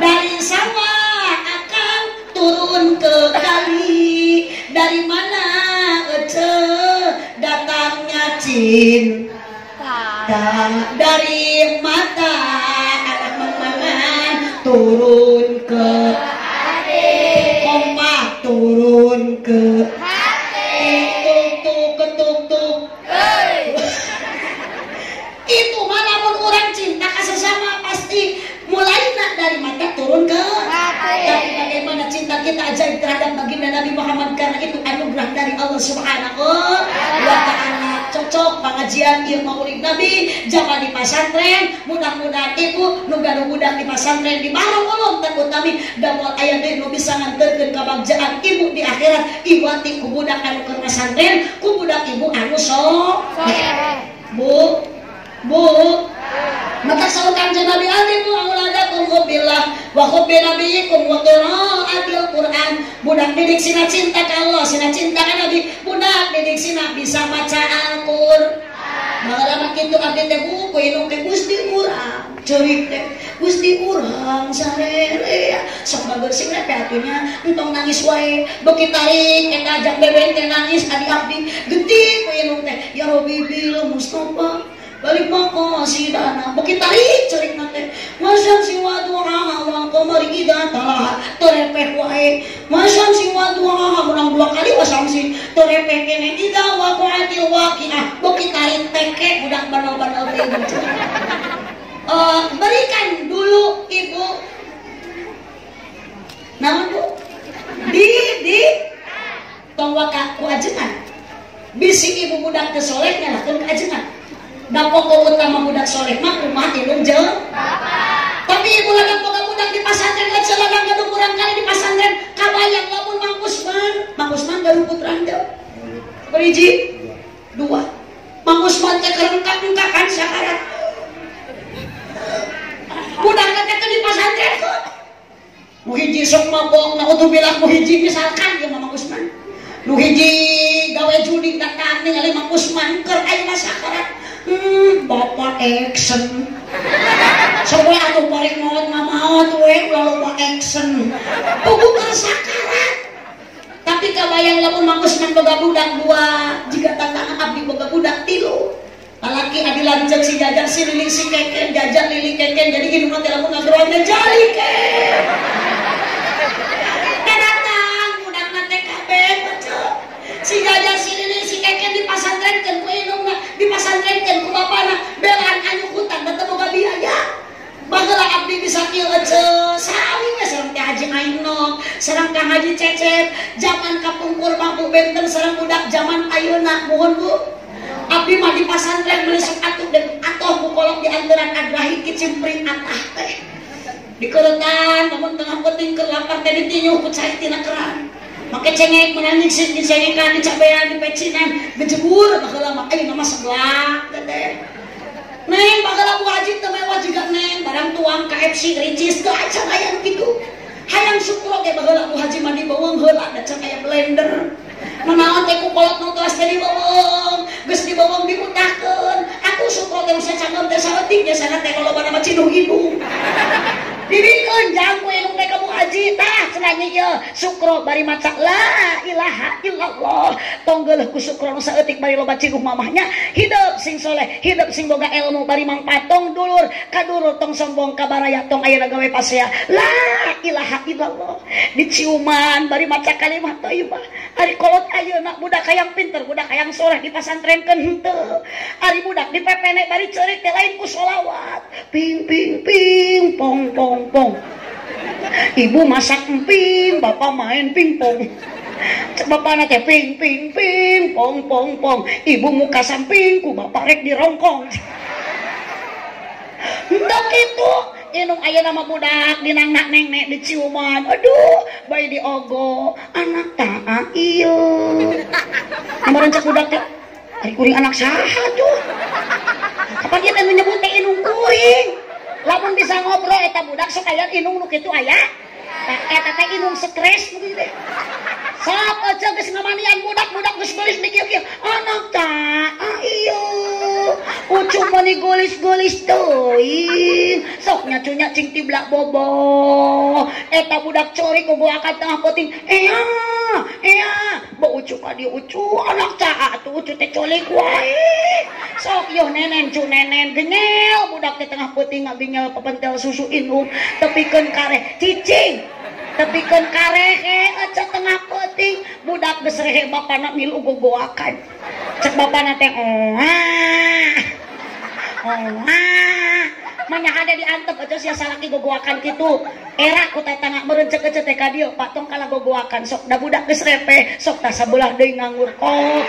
dari sawah akan turun ke kali, dari mana datangnya cinta dari mata turun ke hati, kompak turun ke hati, tuk itu mah lamun urang cinta ka sesama pasti kita ajaib terhadap baginda Nabi Muhammad, karena itu anugerah dari Allah Subhanahu wa Ta'ala. Cocok pengajian ieu maulid Nabi zaman di pesantren. Mudah-mudahan ibu nu gaduh budak di pesantren di bareng ulun teh utami damel aya deui nu bisa nganterkeun kabagjaan ibu di akhirat. Iwati ku budak anu keur pesantren, ku budak ibu anu Bu maka saukan Nabi alimu auladakum hubbillah wa hubbi nabiyyikum wa qiraatil Qur'an. Budak didik sina cinta ka Allah, sina cinta ka Nabi. Budak didik sina bisa baca Al-Qur'an. Magalama kitu abdi teh buku inung teh Gusti urang ceurik teh Gusti urang sarere sok bageusing teh atunya entong nangis wae beuki tarik eta ajak beben teh nangis adi abdi geuting ku inung teh ya Rabbi bil Mustafa balik makasih dana beuki tarik ceurik nate masam siwa duha wa qamari idza talaha terepeh wae masam siwa duha urang dua kali wasamsi terepeh kene idza waqa'atil waqi'ah beuki tarik teke budak bandel-bandel teh berikan dulu ibu naon bu di tong waka ku ajengan bisi ibu budak teu soleh nyalakeun ka ajengan. Da pokok utama budak soleh mah kumaha ilung jeung tapi ibu ladang boga budak di pasantren aja ladang gaduh kurang kali di pasantren kabayang lamun Mang Usman gaduh putran teh beriji dua Mang Usman teh kerengkak-engkakan sakarat budak teh di pasantren kok nu hiji sok mabong naudzubillah nu hiji misalkan jeung Mang Usman nu hiji gawe judi datang ningali Mang Usman keur ayeuna sakarat. Bapak action semua atuh balik maut ngamaot we ulah lupa action buku sakarat tapi kabayang lamun Mang Usman boga budak dua jika tantangan abdi boga budak tilu lalaki adi lanjut si jajan si liling si keken jajan liling keken jadi hidup nanti lamun ngageroan teh jali ke datang budak nanti kabeh si jajan si liling si keken di pasantren kan ku inungna di pasantren kan ku bapana belan anu hutan da teu boga biaya bageula abdi bisa kieu ece sami we sareng teh Haji Ainok sareng Kang Haji Cecep zaman kapungkur bangku benten sareng budak zaman ayeuna mohon Bu abdi mah di pasantren meuli sok atuh dan atoh ku kolong di anteuran agrahi kicimpring atah teh dikeuretan namun tengah penting keur lapar teh ditinyu ku cai tina keran make cengek menangis di cengekan di cabean di pecinan gejebur bageula mah ayeuna mah seblak teh neng bageula Bu Haji teu mewah juga neng barang tuang KFC ricis teu acan aya kitu hayang syukro ge bageula Bu Haji mah dibeuweung heula da can aya blender nanaon teh ku kolot nu telas teh dibeuweung geus dibeuweung diutahkeun aku syukro ge usah cangkem teh saeutik biasana teh lolobana mah cinuh hidung dibikeun jangku inung teh ka Bu Haji tah cenah ieu syukro bari maca la ilaha illallah tong geuleuh ku syukro nu saeutik bari loba cinuh mamahnya hidup sing soleh hidup sing boga ilmu bari mangpaat tong dulur kadulur tong sombong kabaraya tong ayeuna gawe pasea la ilaha illallah diciuman bari maca kalimat thayyibah ari kolot ayeuna budak hayang pinter budak hayang soleh di pasantrenkeun henteu ari budak di pepene bari ceurik teh lain ku sholawat ping ping ping pong pong pong ibu masak emping bapak main pingpong bapak teh ping ping ping pong pong pong ibu muka samping ku bapak rek dirongkong hendak itu inung ayeuna mah budak dinangna nengnek diciuman aduh bayi diogo anak tak ieu kemarin cek budak teh ari kuring anak saha tuh kapan dia teh nyebut teh inung kuring lamun bisa ngobrol eta budak sok aya inung nu kitu aya eta teh inung stres gitu teh sok aja geus ngamanian budak-budak geus geulis di kieu-kieu anak tah ieu ucu mani gulis-gulis teuing sok nyacunya cing tiblak bobo eta budak cori ku gua ka tengah peuting ea bau ucu ka dieu ucu anak tah atuh ucu teh colik wae sok yo nenen cu nenen genyel budak teh tengah peuting ngagenyel pepentel susu inung tepikeun kareh cicing tepikeun kareh aja tengah peuting budak geus rehe bapana milu gogoakan cek bapana teh Manya ada diantep aja sia salaki gogoakan kitu. Era ku tetangga meureun ceukeut teh ka dieu, patong kala gogoakan sok da budak geus repe, sok ta sabelah deui nganggur kok.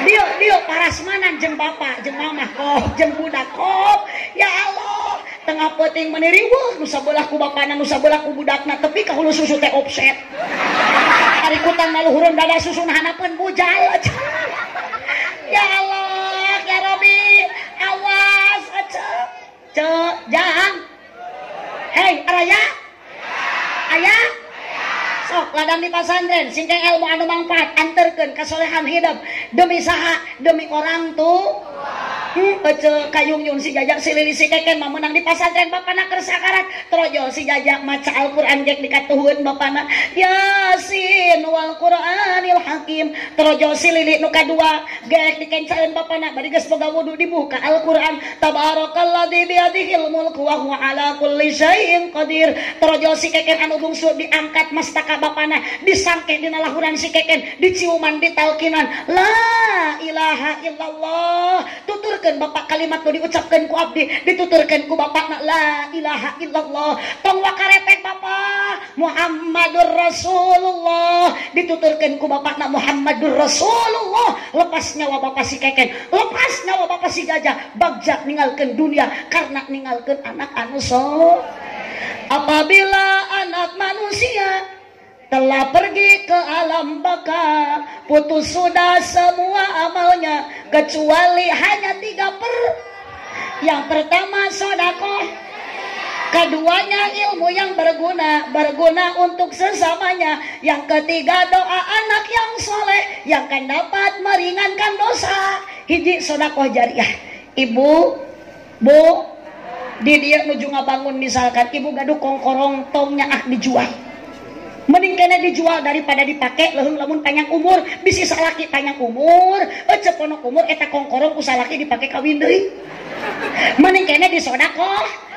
Dieu parasmanan jeung bapa, jeung mamah kok, jeung budak kok. Ya Allah, tengah peuting meniri weuh nu sabelah ku bapana, nu sabelah ku budakna, tepi ka hulu susu teh offset. Ari kutang maluhureun dada susu hanapeun bujal. Ya Allah, ya Rabbi, awas aja. Jangan. Hei, araya. Ayah. Sok ladang di pasantren, singkeng ilmu anu mangfaat, anterkeun kasolehan hidup demi saha? Demi orang tuh. Ece kayung-yung si Jajak si Lili si Keken mah menang di pasantren bapana keur sakarat. Trojo si Jajak maca Al-Qur'an gek dikatuhun bapana. Yasin wal Qur'anil Hakim. Trojo si Lili nu kadua gek dikencaeun bapana bari geus boga wudu dibuka Al-Qur'an. Tabarakalladzi biyadihil mulku wa huwa ala kulli syai'in qadir. Trojo si Keken anu bungsu diangkat mastaka bapana, disangke dina lahuran si Keken, diciuman ditalkinan la ilaha illallah. Tuturkeun bapak kalimat nu diucapkeun ku abdi, dituturkeun ku bapakna la ilaha illallah. Tong wakarepek bapak Muhammadur Rasulullah, dituturkeun ku bapakna Muhammadur Rasulullah. Lepas nyawa bapak si Keken, lepas nyawa bapak si Gajah, bagja ninggalkeun dunia karena ninggalkeun anak anu soleh. Apabila anak manusia telah pergi ke alam baka, putus sudah semua amalnya kecuali hanya 3 yang pertama sodakoh, keduanya ilmu yang berguna untuk sesamanya, yang ketiga doa anak yang soleh yang akan dapat meringankan dosa. Hiji sodakoh jariah. Ibu, bu, di dia nuju ngabangun misalkan ibu gaduh kongkorong tongnya dijual. Mending kena dijual daripada dipake. Leuheung lamun panjang umur bisi salaki panjang umur, ece ponok umur eta kongkorong ku salaki dipake kawin deui. Mending kena disodakoh.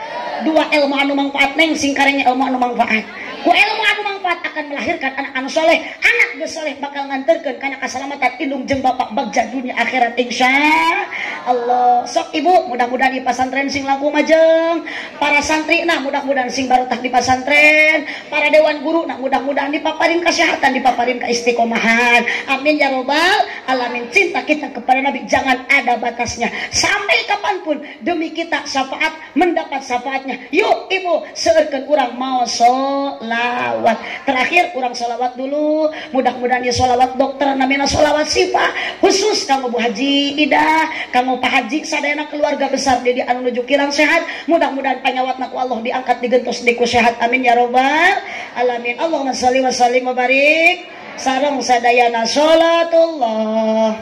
2 ilmu anu manfaat neng singkarenya ilmu anu manfaat. Ku ilmu anu manfaat akan melahirkan anak anu soleh. Anak geus soleh bakal nganterkeun kana kasalamatan indung jeung bapak bagja dunia akhirat insyaallah. Sok ibu mudah-mudahan di pasantren sing langkung majeng, para santri nah mudah-mudahan sing barokah di pasantren, para dewan guru nah mudah-mudahan dipaparin kesehatan, dipaparin keistiqomahan. Amin ya robbal alamin. Cinta kita kepada Nabi jangan ada batasnya. Sampai kapanpun demi kita syafaat mendapat syafaatnya. Yuk ibu seueurkeun urang mau sholawat. Terakhir urang sholawat dulu. Mudah-mudahan ya sholawat dokter namina sholawat sifah khusus kamu Bu Haji Ida, kamu Pak Haji sadayana keluarga besar jadi anu nuju kirang sehat. Mudah-mudahan panyawatna ku Allah diangkat digentos diku sehat. Amin ya robbal alamin. Allahumma sholli wa sallim wa barik sareng sadayana sholatullah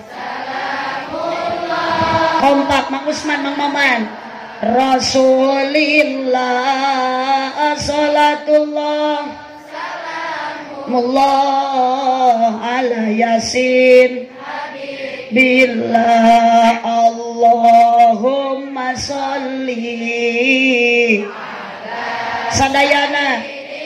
kompak Mang Usman Mang Maman Rasulillah salatullah salamullah ala yasin billah Allahumma sholli sadayana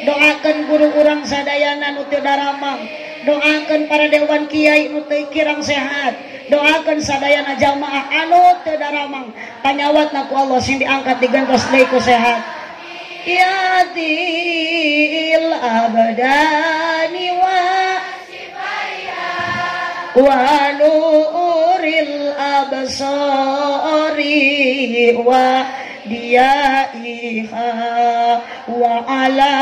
doakan guru urang sadayana nu teu daramang, doakan para dewan kiai nu teu kirang sehat, doakan sadayana jamaah anu teu daramang panyawatna ku Allah sing diangkat digantos deui ku sehat. Ya til abadani wa nuril absari wa diaiha wa ala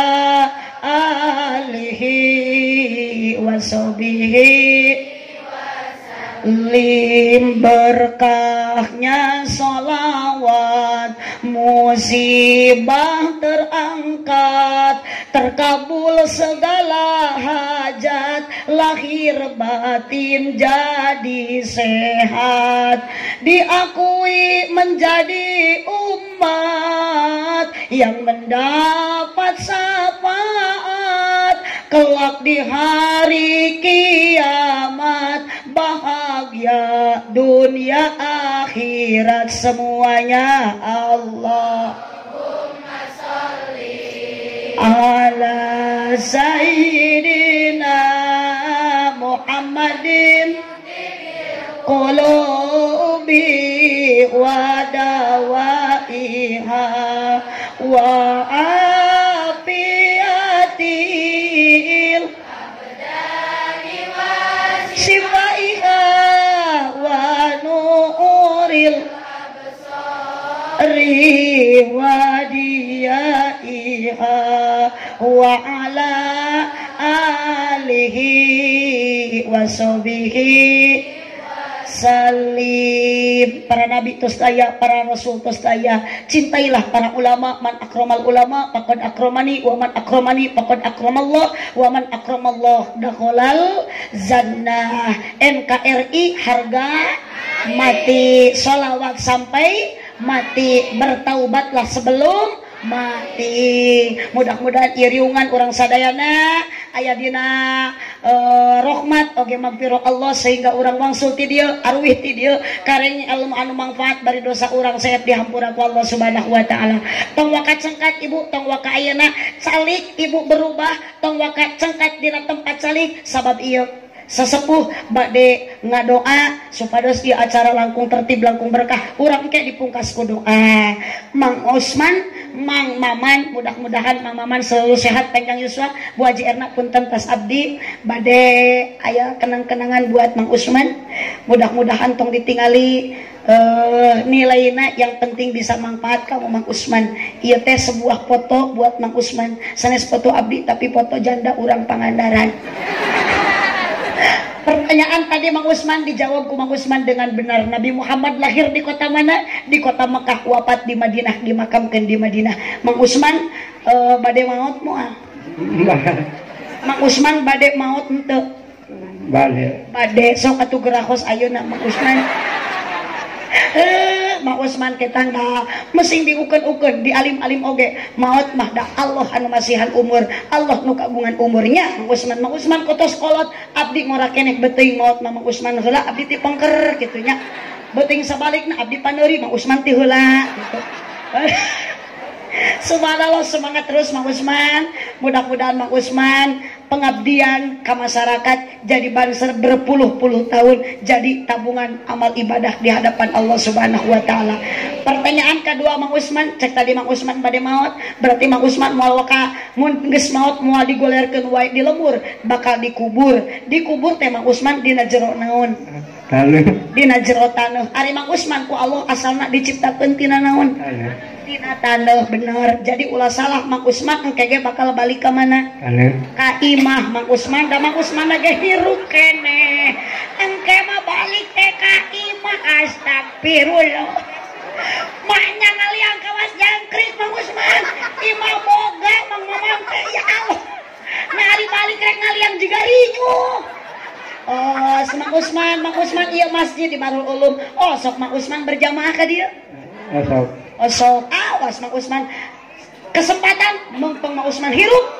alihi wa sahbihi lim berkahnya sholawat musibah terangkat terkabul segala hajat lahir batin jadi sehat diakui menjadi umat yang mendapat syafaat kelak di hari kiamat bahagia dunia akhirat semuanya. Allahumma sholli ala sayyidina Muhammadin qulubi wa dawaiha wa afiatil sifaiha wa nuril riwadiyaiha wa ala alihi wa sahbihi salim. Para nabi tos daya, para rasul tos daya. Cintailah para ulama. Man akramal ulama faqad akramani wa man akramani faqad akramallah wa man akramallah dakhalal jannah. NKRI harga mati, sholawat sampai mati, bertaubatlah sebelum mati. Mudah-mudahan iriungan orang sadayana aya dina rahmat oge magfirah Allah sehingga orang wangsul ti dieu arwih ti dieu kareng ilmu anu manfaat bari dosa orang sayat dihampura ku Allah Subhanahu wa taala. Tong wakat cengkat ibu, tong waka ayeuna calik ibu berubah, tong wakat cengkat dina tempat calik sabab ieu sesepuh bade ngadoa supados ieu acara langkung tertib langkung berkah. Urang ke dipungkas ku doa. Mang Usman, Mang Maman, mudah-mudahan Mang Maman selalu sehat panjang yuswa. Bu Haji Erna punten tas abdi bade aya kenang-kenangan buat Mang Usman. Mudah-mudahan tong ditingali nilainya yang penting bisa manfaat kamu Mang Usman. Ieu teh sebuah foto buat Mang Usman. Sanes foto abdi tapi foto janda urang Pangandaran. Pertanyaan tadi Mang Usman dijawab ku Mang Usman dengan benar. Nabi Muhammad lahir di kota mana? Di kota Mekah, wafat di Madinah, dimakamkan di Madinah. Mang Usman bade maut moal. Mang Usman bade maut henteu? Bade sok atuh gerakos ayeuna Mang Usman. Mang Usman ketang da mesing diukeun-ukeun di alim-alim oge maut mah da Allah anu masihan umur, Allah nu kagungan umurnya. Mang Usman kotos kolot abdi ngora keneh beuting maut Mang Usman heula abdi ti pengker kitu nya. Beuting sabalikna abdi paneuri Mang Usman ti heula gitu. Subhanallah, semangat terus Mang Usman. Mudah-mudahan Mang Usman pengabdian ke masyarakat jadi banser berpuluh-puluh tahun, jadi tabungan amal ibadah di hadapan Allah Subhanahu wa taala. Pertanyaan kedua Mang Usman, cek tadi Mang Usman bade maut, berarti Mang Usman moal waka mun geus maut moal digolerkeun wae di lemur bakal dikubur. Dikubur teh Mang Usman dina jero naon? Taneuh. Dina jero taneuh. Ari Mang Usman ku Allah asalna diciptakeun tina naon? Tina taneuh, bener. Jadi ulah salah Mang Usman engke bakal balik ke mana? Ka imah Mang Usman, da Mang Usman ge hirup keneh. Engke mah balik teh ka imah, astagfirullah. Mahnya ngaliang kawas jangkrik Mang Usman. Imah boga Mang Mamang teh ya Allah. Nari balik rek ngaliang jiga rinyuh. Oh, Mang Usman iya masjid di Marul Ulum. Oh, sok Mang Usman berjamaah ka dieu? Sok. Awas Mang Usman. Kesempatan mumpung Mang Usman hirup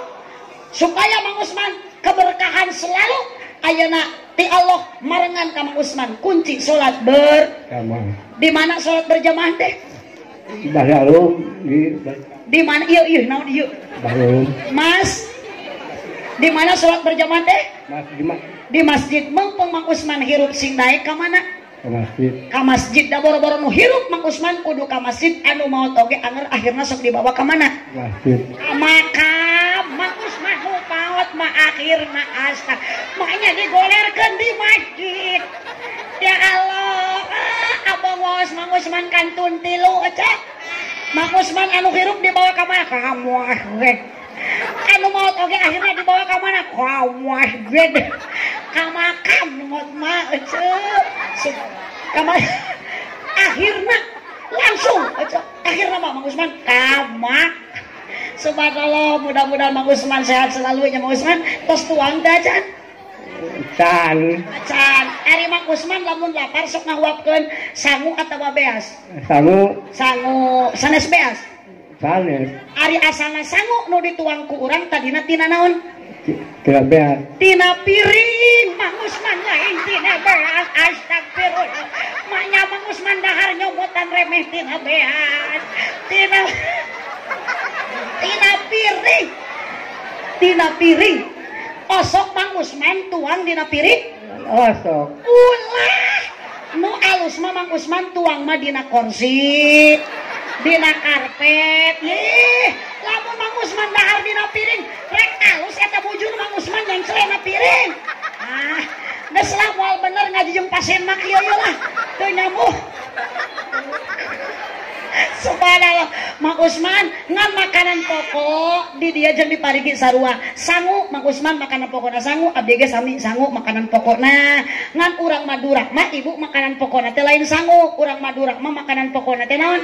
supaya Mang Usman keberkahan selalu ayeuna ti Allah marengan ka Mang Usman. Kunci salat berjamaah. Di mana salat berjamaah teh? Di mana ieu naon ieu? Mas. Di mana salat berjamaah teh? Di masjid. Mumpung Mang Usman hirup sing naik ka mana? Ka masjid. Da boro-boro nu hirup Mang Usman kudu ka masjid, anu maot oge anger akhirna sok dibawa ka mana? Masjid. Ka makam. Mang Usman nu maot mah akhirna asta. Makanya digolerkeun di masjid. Ya Allah, abang Mang Usman kantun tilu aja. Mang Usman anu hirup dibawa ka mana? Ka masjid. Anu maut oge akhirnya dibawa ke mana? Ka masjid. Ka makam maut mah akhirnya langsung akhirnya Mang Usman ka mak. Subhanallah, mudah-mudahan Mang Usman sehat selalu ya Mang Usman. Tos tuang da can. Can. Ari Mang Usman lamun lapar sok ngahuapkeun sangu atawa beas? Sangu. Sanes beas? Ari asalna sangu nu dituang ku urang tadina tina naon? Tina beas. Tina piring. Mang Usman lain tina beas. Astagfirullah. Maknya Mang Usman dahar nyobotan remeh tina beas. Tina piring. Tina piring. Osok Mang Usman tuang dina piring? Osok. Ulah. Nu alus mah Mang Usman tuang mah dina kursi. dina karpet. Ih, lamun Mang Usman dahar dina piring rek alus eta bujur Mang Usman yang celana piring. Ah, geus lah moal bener ngaji jeung pasien mah kieu lah. Teu nyambung. Subhanallah, Mang Usman ngan makanan pokok di dia jeung diparigi sarua. Sangu Mang Usman makanan pokokna sangu, abdi ge sami sangu makanan pokokna. Ngan urang Madura mah ibu makanan pokokna teh lain sangu, urang Madura mah makanan pokokna teh naon?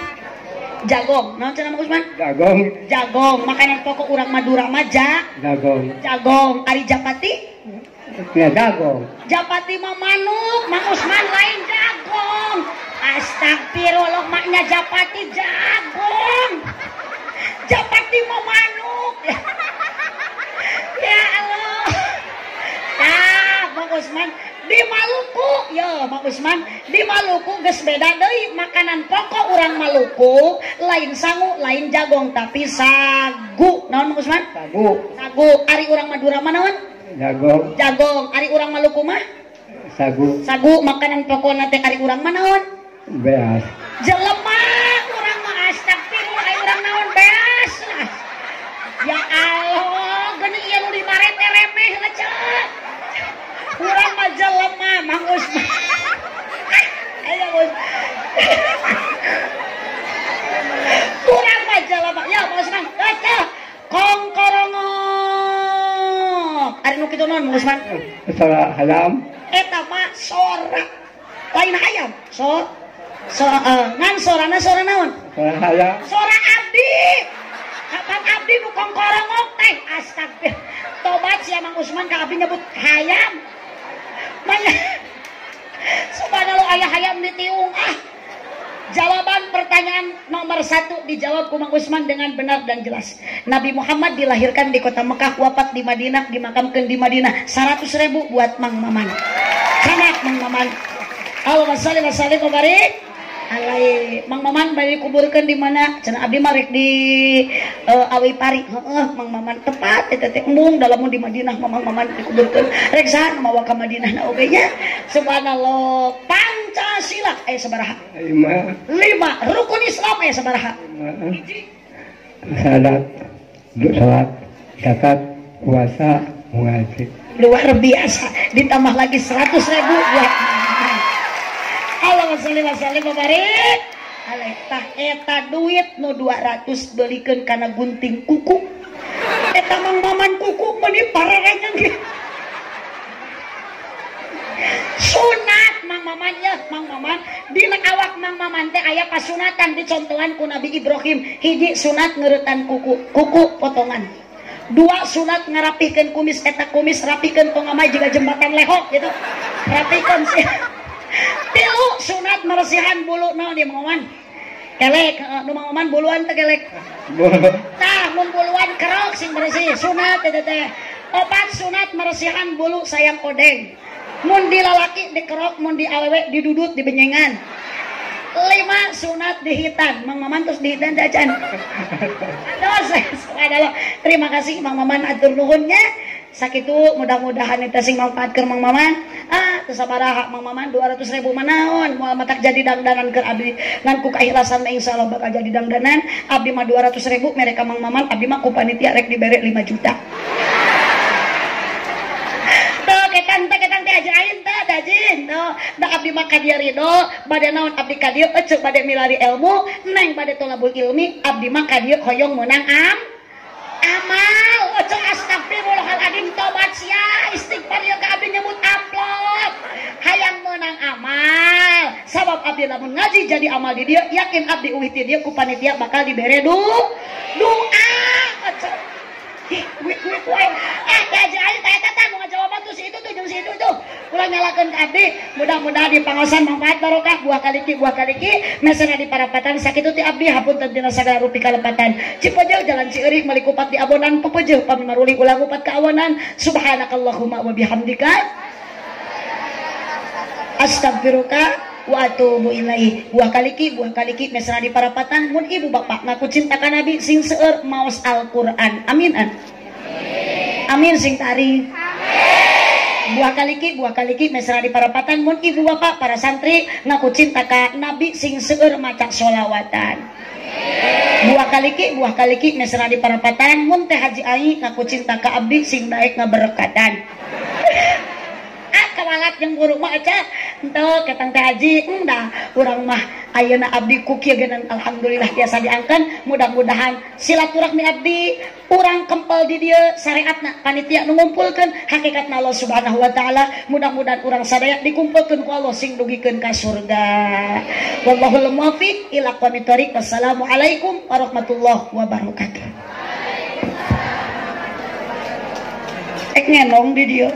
Jagong. Naon cenah Mang Usman? Jagong. Jagong. Makanan pokok urang Madura mah Jagong. Jagong. Ari Japati? Ya jagong. Japati mah manuk, Mang Usman lain jagong. Astagfirullah, maknya Japati jagong. Japati mah manuk. Ya Allah. Nah, Mang Usman di Maluku, ya Mang Usman di Maluku geus beda deui makanan pokok urang Maluku, lain sangu, lain jagong tapi sagu. Naon Mang Usman? Sagu. Sagu. Ari urang Madura mah naon? Jagong. Jagong. Ari urang Maluku mah? Sagu. Sagu. Makanan pokokna teh ari urang mah naon? Beas. Jelema urang mah astagfirullah ari urang naon beas. Ya Allah, geuning ieu nu dibarete remeh lah ceuk. Urang mah jelema Mang Usman. Ayo Gus. Urang mah jelema. Ya Mang Usman, baca kongkorongok. Ari nu kitu naon Mang Usman? Sora halam. Eta mah sora. Lain hayam. Ngan sorana sora naon? Sora halam. Sora abdi. Kapan abdi nu kongkorongok teh? Astagfirullah. Tobat sia Mang Usman ka abdi nyebut hayam. Maya. Subhanallah aya hayam di tiung. Jawaban pertanyaan nomor 1 dijawab ku Mang Usman dengan benar dan jelas. Nabi Muhammad dilahirkan di kota Mekah, wafat di Madinah, dimakamkan di Madinah. 100.000 buat Mang Maman. Sanak Mang Maman. Allahumma shalli wa sallim wa barik alaihi. Mang Maman bari dikuburkeun di mana? Cenah abdi mah rek di Awi Pari. Heeh, Mang Maman tepat eta teh embung dalamun di Madinah Mang Maman dikuburkeun. Rek saha mawa ka Madinah na oge nya. Subhanallah. Pancasila sabaraha? 5. Rukun Islam sabaraha? 5. Salat, zakat, puasa, ngaji. Luar biasa. Ditambah lagi 100.000 buat Allahumma sholli wa sallim wa barik alaih. Tah eta duit nu 200 belikeun kana gunting kuku. Eta Mang Maman kuku meuni pararengan ge. Sunat Mang Maman ya, Mang Maman dina awak Mang Maman teh aya pasunatan dicontohan ku Nabi Ibrahim. Hiji sunat ngeuretan kuku potongan. 2 sunat ngarapihkeun kumis, eta kumis rapihkeun tong amai jiga jembatan lehok gitu. Rapihkeun sih. 3 sunat meresihan bulu naon dia Mang Maman? Kelek, nu Mang Maman buluan teh kelek. Tah mun buluan kerok sing bersih sunat teh teh. 4 sunat meresihan bulu sayang odeng. Mun di lalaki dikerok, mun di awewe didudut dibenyengan. 5 sunat dihitan. Mang Maman terus dihitan dacan. Aduh, terima kasih Mang Maman atur nuhunnya. Sakitu mudah-mudahan eta sing mangpaatkeun Mang Maman. Teu sabaraha Mang Maman 200.000 manaon moal matak jadi dangdanan keur abdi. Ngan ku kaikhlasan mah insyaallah bakal jadi dangdanan. Abdi mah 200.000 mereka Mang Maman, abdi mah ku panitia rek dibere 5 juta. Ketang teh ajaib teh dajin da abdi mah ka dieu ridho bade naon abdi ka dieu eceuk bade milari ilmu neng bade tolabul ilmi abdi mah ka dieu hoyong meunang amal eceuk astagfirullahaladzim tobat sia istighfar ieu ka abdi nyebut amplop hayang meunang amal sabab abdi lamun ngaji jadi amal di dieu yakin abdi uih ti dieu ku panitia bakal dibere doa eceuk wik ajaib eta teh nu ngajawaban tuh si itu tuh jeung si itu tuh ulah nyalakeun ka abdi mudah-mudahan dipangosan manfaat barokah buah kaliki mesana di parapatan sakitu ti abdi hapunten tina sagala rupi kalepatan Cipeujeuh jalan Cieurik Malikupat di Abonan Pepeueuh pami maruli ulah ngupat ka awonan subhanakallahumma wa bihamdika astagfiruka wa atubu ilaihi. Buah kaliki mesana di parapatan mun ibu bapak ngaku cinta ka nabi sing seueur maos Al-Qur'an. Amin. Amin sing tari. Amin. buah kaliki mesra di parapatan mun ibu bapak para santri ngaku cinta ka nabi sing seueur maca sholawatan. Buah kaliki mesra di parapatan mun teh haji ai ngaku cinta ka abdi sing daek ngaberkatan. Kawalat yang buruk mah aja ento ketang teh haji endah urang mah ayeuna abdi ku kieu geunan alhamdulillah biasa diangkan mudah-mudahan silaturahmi abdi urang kempel di dieu syariatna panitia nu ngumpulkeun hakikatna Allah Subhanahu wa taala mudah-mudahan urang sadaya dikumpulkeun ku Allah sing dugikeun ka surga. Wallahul muwaffiq ila aqwamit thoriq. Wassalamualaikum warahmatullahi wabarakatuh. Ek ngenong di dieu.